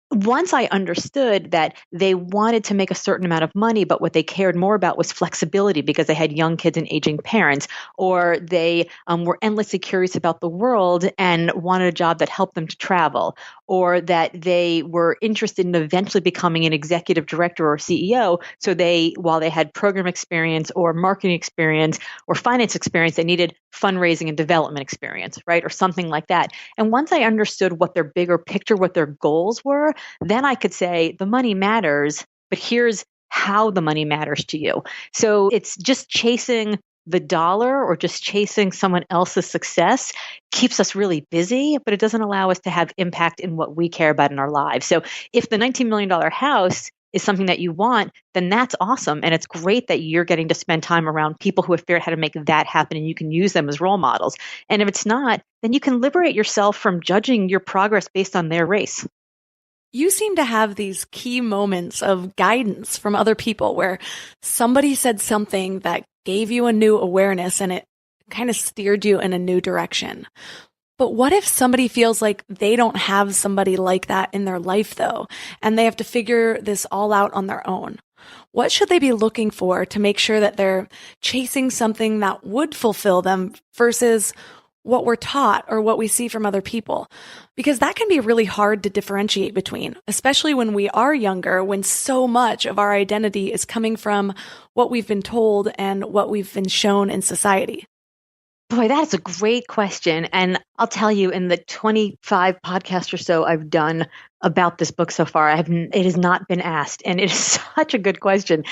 Speaker 6: Once I understood that they wanted to make a certain amount of money, but what they cared more about was flexibility because they had young kids and aging parents, or they were endlessly curious about the world and wanted a job that helped them to travel, or that they were interested in eventually becoming an executive director or CEO. So while they had program experience or marketing experience or finance experience, they needed fundraising and development experience, right? Or something like that. And once I understood what their bigger picture, what their goals were, then I could say the money matters, but here's how the money matters to you. So it's just chasing the dollar or just chasing someone else's success keeps us really busy, but it doesn't allow us to have impact in what we care about in our lives. So if the $19 million house is something that you want, then that's awesome. And it's great that you're getting to spend time around people who have figured out how to make that happen and you can use them as role models. And if it's not, then you can liberate yourself from judging your progress based on their race.
Speaker 5: You seem to have these key moments of guidance from other people where somebody said something that gave you a new awareness and it kind of steered you in a new direction. But what if somebody feels like they don't have somebody like that in their life though, and they have to figure this all out on their own? What should they be looking for to make sure that they're chasing something that would fulfill them versus what we're taught or what we see from other people? Because that can be really hard to differentiate between, especially when we are younger, when so much of our identity is coming from what we've been told and what we've been shown in society.
Speaker 6: Boy, that's a great question. And I'll tell you, in the 25 podcasts or so I've done about this book so far, it has not been asked. And it is such a good question.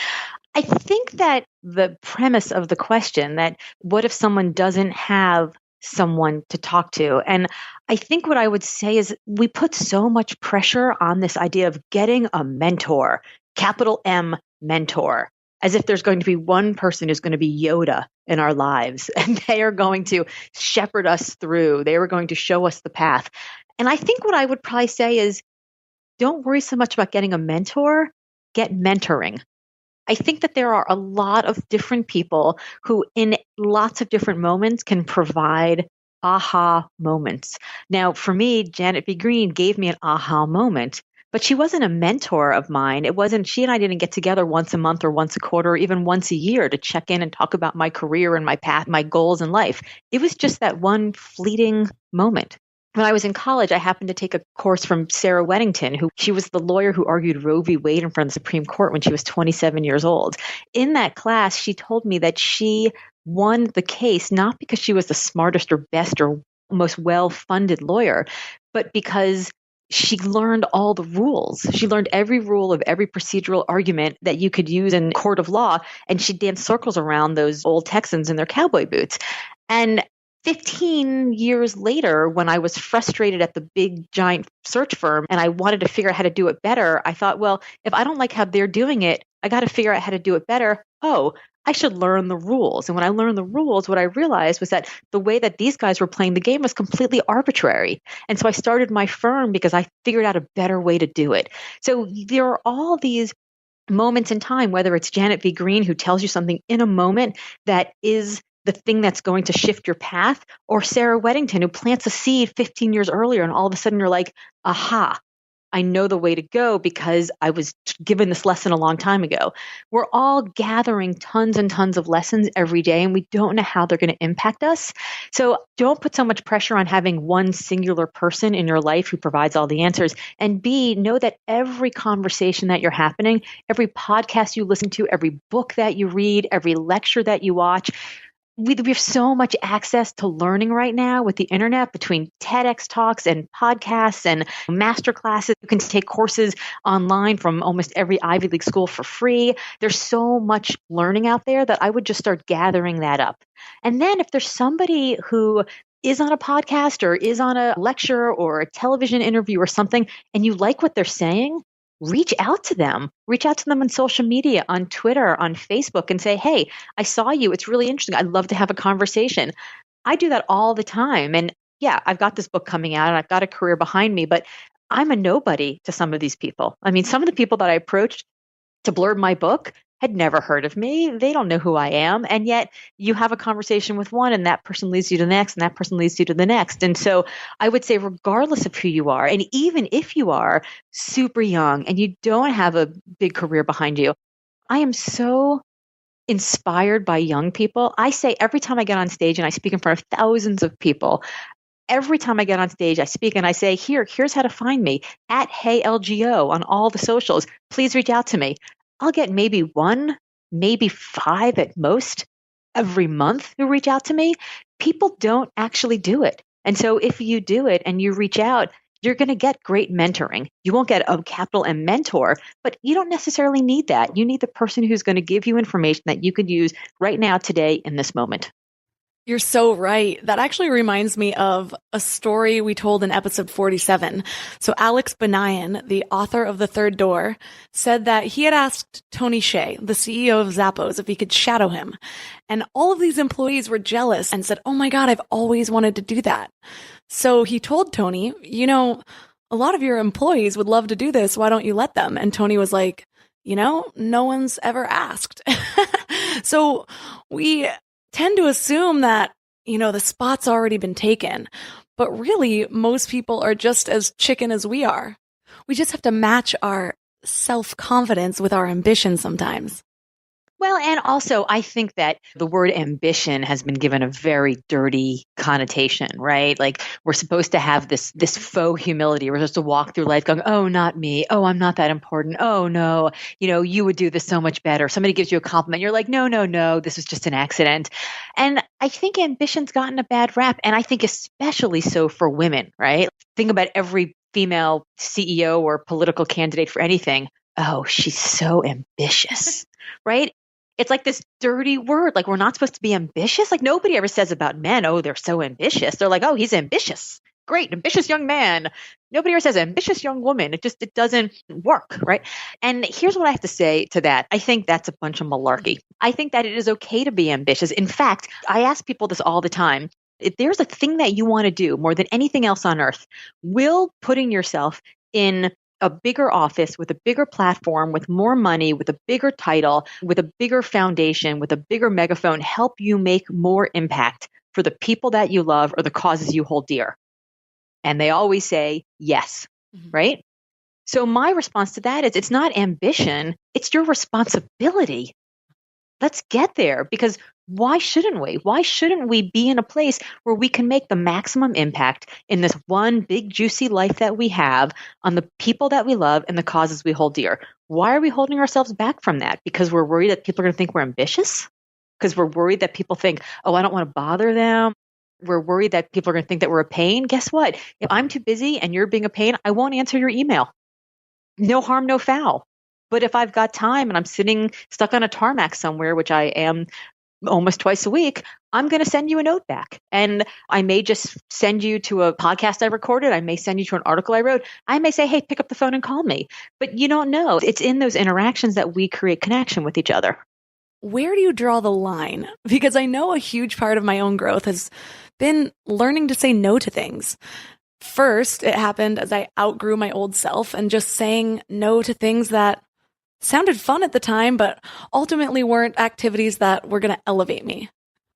Speaker 6: I think that the premise of the question, that what if someone doesn't have someone to talk to? And I think what I would say is we put so much pressure on this idea of getting a mentor, capital M mentor, as if there's going to be one person who's going to be Yoda in our lives and they are going to shepherd us through. They are going to show us the path. And I think what I would probably say is don't worry so much about getting a mentor, get mentoring. I think that there are a lot of different people who in lots of different moments can provide aha moments. Now, for me, Janet B. Green gave me an aha moment, but she wasn't a mentor of mine. She and I didn't get together once a month or once a quarter or even once a year to check in and talk about my career and my path, my goals in life. It was just that one fleeting moment. when I was in college, I happened to take a course from Sarah Weddington, she was the lawyer who argued Roe v. Wade in front of the Supreme Court when she was 27 years old. In that class, she told me that she won the case not because she was the smartest or best or most well-funded lawyer, but because she learned all the rules. She learned every rule of every procedural argument that you could use in court of law, and she danced circles around those old Texans in their cowboy boots. And 15 years later, when I was frustrated at the big giant search firm and I wanted to figure out how to do it better, I thought, well, if I don't like how they're doing it, I got to figure out how to do it better. Oh, I should learn the rules. And when I learned the rules, what I realized was that the way that these guys were playing the game was completely arbitrary. And so I started my firm because I figured out a better way to do it. So there are all these moments in time, whether it's Janet V. Green, who tells you something in a moment that is the thing that's going to shift your path, or Sarah Weddington, who plants a seed 15 years earlier, and all of a sudden you're like, aha, I know the way to go because I was given this lesson a long time ago. We're all gathering tons and tons of lessons every day, and we don't know how they're going to impact us. So don't put so much pressure on having one singular person in your life who provides all the answers. And B, know that every conversation that you're happening, every podcast you listen to, every book that you read, every lecture that you watch, we have so much access to learning right now with the internet, between TEDx talks and podcasts and master classes. You can take courses online from almost every Ivy League school for free. There's so much learning out there that I would just start gathering that up. And then if there's somebody who is on a podcast or is on a lecture or a television interview or something, and you like what they're saying, reach out to them. Reach out to them on social media, on Twitter, on Facebook, and say, hey, I saw you. It's really interesting. I'd love to have a conversation. I do that all the time. And yeah, I've got this book coming out and I've got a career behind me, but I'm a nobody to some of these people. I mean, some of the people that I approached to blurb my book had never heard of me. They don't know who I am. And yet you have a conversation with one and that person leads you to the next and that person leads you to the next. And so I would say, regardless of who you are, and even if you are super young and you don't have a big career behind you, I am so inspired by young people. I say every time I get on stage and I speak in front of thousands of people, every time I get on stage, I speak and I say, here's how to find me at HeyLGO on all the socials. Please reach out to me. I'll get maybe one, maybe five at most every month who reach out to me. People don't actually do it. And so if you do it and you reach out, you're going to get great mentoring. You won't get a capital M mentor, but you don't necessarily need that. You need the person who's going to give you information that you could use right now, today, in this moment.
Speaker 5: You're so right. That actually reminds me of a story we told in episode 47. So Alex Benayan, the author of The Third Door, said that he had asked Tony Hsieh, the CEO of Zappos, if he could shadow him. And all of these employees were jealous and said, oh my God, I've always wanted to do that. So he told Tony, a lot of your employees would love to do this. Why don't you let them? And Tony was like, no one's ever asked. So we tend to assume that, the spot's already been taken. But really, most people are just as chicken as we are. We just have to match our self-confidence with our ambition sometimes.
Speaker 6: Well, and also I think that the word ambition has been given a very dirty connotation, right? Like we're supposed to have this faux humility. We're supposed to walk through life going, oh, not me. Oh, I'm not that important. Oh, no, you would do this so much better. Somebody gives you a compliment. You're like, no, this was just an accident. And I think ambition's gotten a bad rap. And I think especially so for women, right? Think about every female CEO or political candidate for anything. Oh, she's so ambitious, right? It's like this dirty word. Like we're not supposed to be ambitious. Like nobody ever says about men, oh, they're so ambitious. They're like, oh, he's ambitious. Great, ambitious young man. Nobody ever says ambitious young woman. It doesn't work, right? And here's what I have to say to that. I think that's a bunch of malarkey. I think that it is okay to be ambitious. In fact, I ask people this all the time. If there's a thing that you want to do more than anything else on earth, will putting yourself in a bigger office with a bigger platform, with more money, with a bigger title, with a bigger foundation, with a bigger megaphone, help you make more impact for the people that you love or the causes you hold dear? And they always say yes, right? So my response to that is it's not ambition, it's your responsibility. let's get there, because why shouldn't we? Why shouldn't we be in a place where we can make the maximum impact in this one big, juicy life that we have on the people that we love and the causes we hold dear? Why are we holding ourselves back from that? Because we're worried that people are going to think we're ambitious? Because we're worried that people think, oh, I don't want to bother them. We're worried that people are going to think that we're a pain. Guess what? If I'm too busy and you're being a pain, I won't answer your email. No harm, no foul. But if I've got time and I'm sitting stuck on a tarmac somewhere, which I am almost twice a week, I'm going to send you a note back. And I may just send you to a podcast I recorded. I may send you to an article I wrote. I may say, hey, pick up the phone and call me. But you don't know. It's in those interactions that we create connection with each other.
Speaker 5: Where do you draw the line? Because I know a huge part of my own growth has been learning to say no to things. First, it happened as I outgrew my old self and just saying no to things that sounded fun at the time, but ultimately weren't activities that were going to elevate me.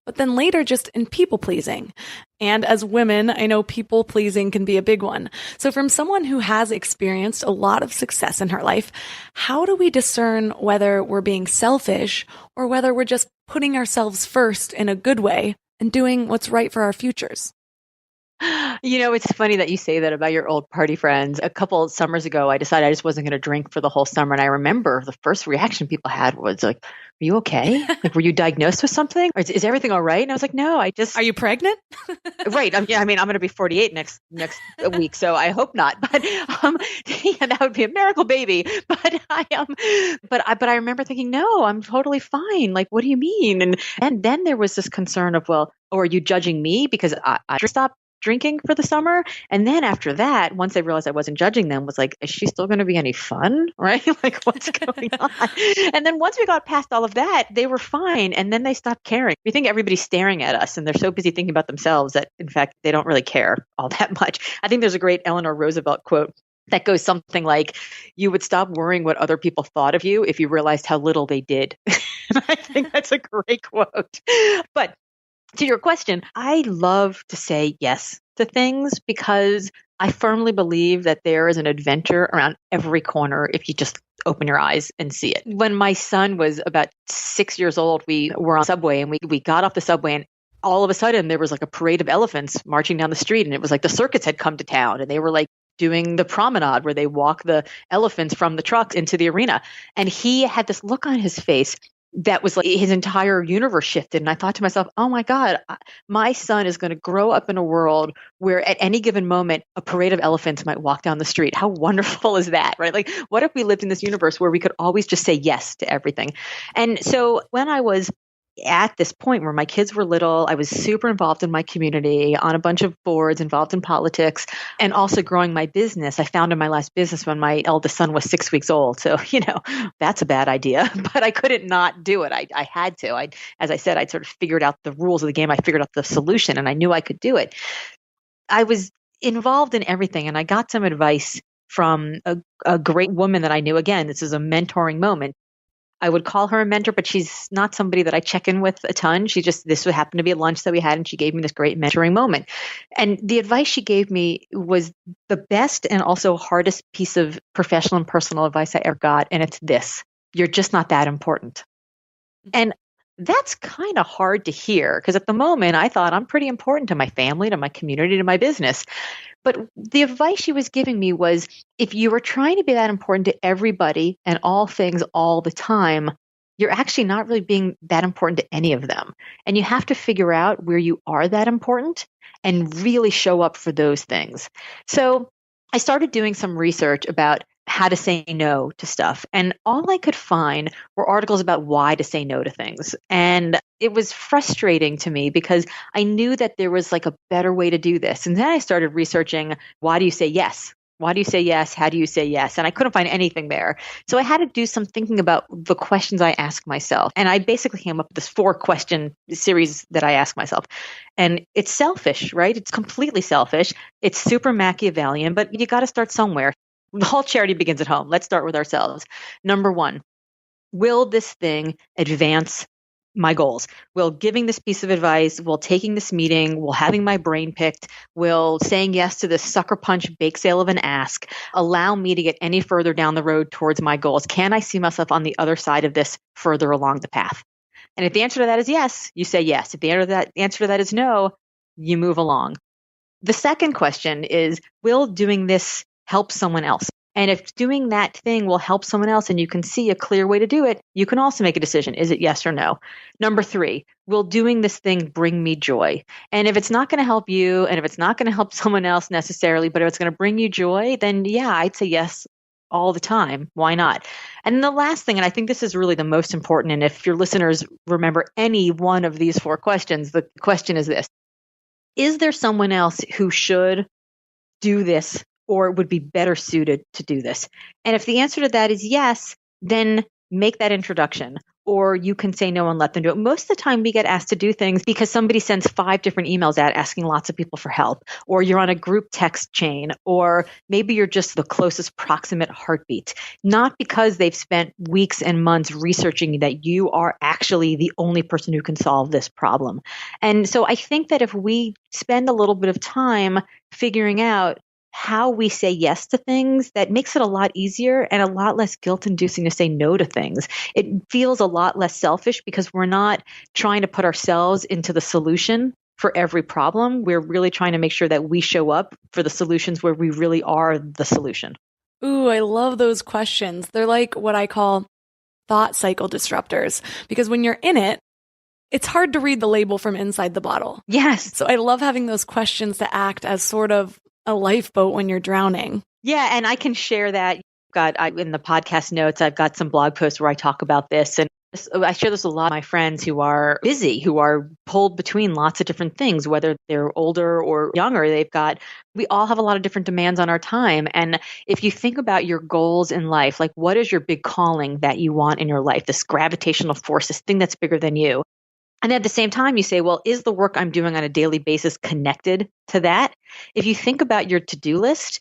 Speaker 5: But then later, just in people pleasing. And as women, I know people pleasing can be a big one. So from someone who has experienced a lot of success in her life, how do we discern whether we're being selfish or whether we're just putting ourselves first in a good way and doing what's right for our futures?
Speaker 6: You know, it's funny that you say that about your old party friends. A couple of summers ago, I decided I just wasn't going to drink for the whole summer. And I remember the first reaction people had was like, are you okay? Like, were you diagnosed with something? Or is everything all right? And I was like, no, I just...
Speaker 5: Are you pregnant?
Speaker 6: Right. I'm going to be 48 next week, so I hope not. But yeah, that would be a miracle baby. But I remember thinking, no, I'm totally fine. Like, what do you mean? And then there was this concern of, well, are you judging me because I stopped drinking for the summer? And then after that, once I realized I wasn't judging them, was like, is she still going to be any fun? Right? Like, what's going on? And then once we got past all of that, they were fine. And then they stopped caring. We think everybody's staring at us and they're so busy thinking about themselves that, in fact, they don't really care all that much. I think there's a great Eleanor Roosevelt quote that goes something like, you would stop worrying what other people thought of you if you realized how little they did. And I think that's a great quote. But to your question, I love to say yes to things because I firmly believe that there is an adventure around every corner if you just open your eyes and see it. When my son was about 6 years old, we were on subway and we got off the subway and all of a sudden there was like a parade of elephants marching down the street, and it was like the circus had come to town and they were like doing the promenade where they walk the elephants from the trucks into the arena. And he had this look on his face that was like his entire universe shifted. And I thought to myself, oh my God, my son is going to grow up in a world where at any given moment, a parade of elephants might walk down the street. How wonderful is that, right? Like, what if we lived in this universe where we could always just say yes to everything? And so when I was at this point where my kids were little, I was super involved in my community, on a bunch of boards, involved in politics, and also growing my business. I founded my last business when my eldest son was 6 weeks old. So, that's a bad idea, but I couldn't not do it. I had to. As I said, I'd sort of figured out the rules of the game. I figured out the solution and I knew I could do it. I was involved in everything and I got some advice from a great woman that I knew. Again, this is a mentoring moment. I would call her a mentor, but she's not somebody that I check in with a ton. This would happen to be a lunch that we had, and she gave me this great mentoring moment. And the advice she gave me was the best and also hardest piece of professional and personal advice I ever got. And it's this: you're just not that important. And that's kind of hard to hear because at the moment I thought I'm pretty important to my family, to my community, to my business. But the advice she was giving me was, if you were trying to be that important to everybody and all things all the time, you're actually not really being that important to any of them. And you have to figure out where you are that important and really show up for those things. So I started doing some research about how to say no to stuff. And all I could find were articles about why to say no to things. And it was frustrating to me because I knew that there was like a better way to do this. And then I started researching, why do you say yes? Why do you say yes? How do you say yes? And I couldn't find anything there. So I had to do some thinking about the questions I ask myself. And I basically came up with this 4-question series that I ask myself. And it's selfish, right? It's completely selfish. It's super Machiavellian, but you got to start somewhere. The whole charity begins at home. Let's start with ourselves. Number 1, will this thing advance my goals? Will giving this piece of advice, will taking this meeting, will having my brain picked, will saying yes to this sucker punch bake sale of an ask allow me to get any further down the road towards my goals? Can I see myself on the other side of this further along the path? And if the answer to that is yes, you say yes. If the answer to that is no, you move along. The second question is, will doing this help someone else? And if doing that thing will help someone else and you can see a clear way to do it, you can also make a decision. Is it yes or no? Number 3, will doing this thing bring me joy? And if it's not going to help you and if it's not going to help someone else necessarily, but if it's going to bring you joy, then yeah, I'd say yes all the time. Why not? And the last thing, and I think this is really the most important, and if your listeners remember any one of these 4 questions, the question is this: is there someone else who should do this or would be better suited to do this? And if the answer to that is yes, then make that introduction. Or you can say no and let them do it. Most of the time we get asked to do things because somebody sends 5 different emails out asking lots of people for help, or you're on a group text chain, or maybe you're just the closest proximate heartbeat, not because they've spent weeks and months researching that you are actually the only person who can solve this problem. And so I think that if we spend a little bit of time figuring out how we say yes to things, that makes it a lot easier and a lot less guilt-inducing to say no to things. It feels a lot less selfish because we're not trying to put ourselves into the solution for every problem. We're really trying to make sure that we show up for the solutions where we really are the solution.
Speaker 5: Ooh, I love those questions. They're like what I call thought cycle disruptors, because when you're in it, it's hard to read the label from inside the bottle.
Speaker 6: Yes.
Speaker 5: So I love having those questions to act as sort of a lifeboat when you're drowning.
Speaker 6: Yeah, and I can share that. In the podcast notes, I've got some blog posts where I talk about this. And I share this with a lot of my friends who are busy, who are pulled between lots of different things, whether they're older or younger. We all have a lot of different demands on our time. And if you think about your goals in life, like what is your big calling that you want in your life, this gravitational force, this thing that's bigger than you? And at the same time, you say, well, is the work I'm doing on a daily basis connected to that? If you think about your to-do list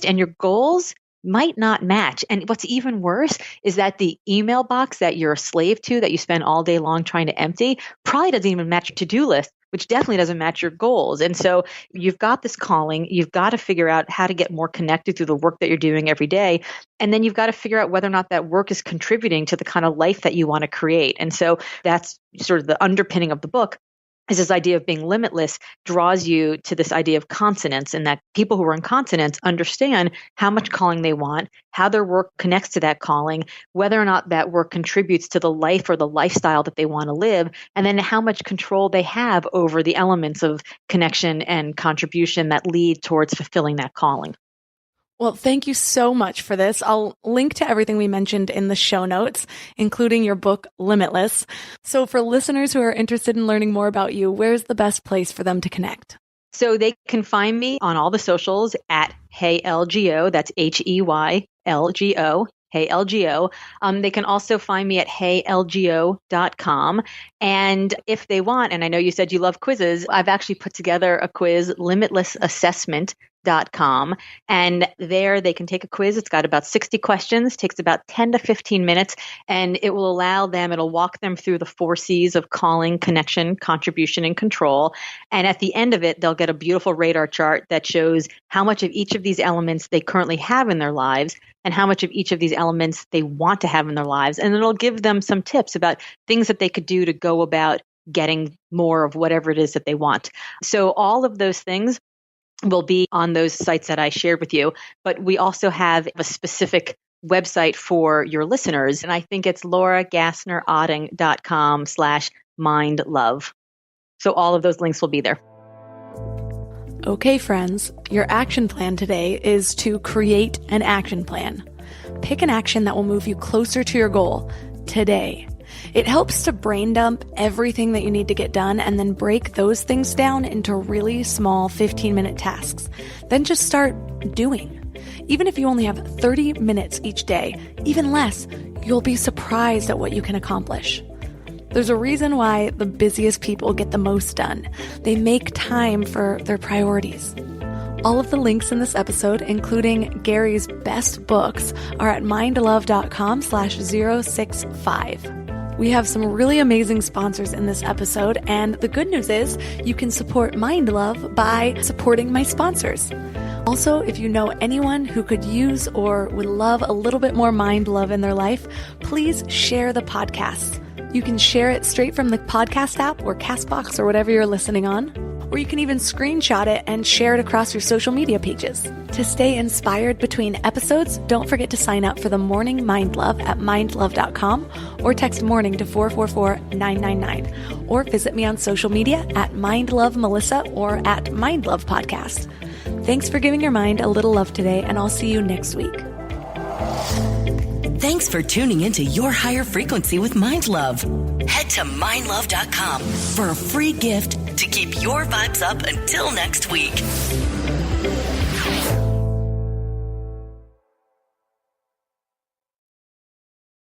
Speaker 6: and your goals might not match. And what's even worse is that the email box that you're a slave to, that you spend all day long trying to empty, probably doesn't even match your to-do list, which definitely doesn't match your goals. And so you've got this calling, you've got to figure out how to get more connected through the work that you're doing every day. And then you've got to figure out whether or not that work is contributing to the kind of life that you want to create. And so that's sort of the underpinning of the book. Is this idea of being limitless draws you to this idea of consonance, and that people who are in consonance understand how much calling they want, how their work connects to that calling, whether or not that work contributes to the life or the lifestyle that they want to live, and then how much control they have over the elements of connection and contribution that lead towards fulfilling that calling.
Speaker 5: Well, thank you so much for this. I'll link to everything we mentioned in the show notes, including your book, Limitless. So for listeners who are interested in learning more about you, where's the best place for them to connect?
Speaker 6: So they can find me on all the socials at HeyLGO. That's HeyLGO. HeyLGO. They can also find me at heylgo.com. And if they want, and I know you said you love quizzes, I've actually put together a quiz, limitlessassessment.com. And there they can take a quiz. It's got about 60 questions, takes about 10 to 15 minutes, and it'll walk them through the 4 C's of calling, connection, contribution, and control. And at the end of it, they'll get a beautiful radar chart that shows how much of each of these elements they currently have in their lives and how much of each of these elements they want to have in their lives. And it'll give them some tips about things that they could do to go about getting more of whatever it is that they want. So all of those things will be on those sites that I shared with you. But we also have a specific website for your listeners. And I think it's lauragassnerotting.com/mindlove. So all of those links will be there.
Speaker 5: Okay, friends, your action plan today is to create an action plan. Pick an action that will move you closer to your goal today. It helps to brain dump everything that you need to get done and then break those things down into really small 15-minute tasks. Then just start doing. Even if you only have 30 minutes each day, even less, you'll be surprised at what you can accomplish. There's a reason why the busiest people get the most done. They make time for their priorities. All of the links in this episode, including Gary's best books, are at mindlove.com/065. We have some really amazing sponsors in this episode, and the good news is you can support Mind Love by supporting my sponsors. Also, if you know anyone who could use or would love a little bit more mind love in their life, please share the podcast. You can share it straight from the podcast app or Castbox or whatever you're listening on, or you can even screenshot it and share it across your social media pages. To stay inspired between episodes, don't forget to sign up for the Morning Mind Love at mindlove.com or text morning to 444-999, or visit me on social media at mindlovemelissa or at mindlovepodcast. Thanks for giving your mind a little love today, and I'll see you next week.
Speaker 7: Thanks for tuning into Your Higher Frequency with Mind Love. Head to mindlove.com for a free gift to keep your vibes up until next week.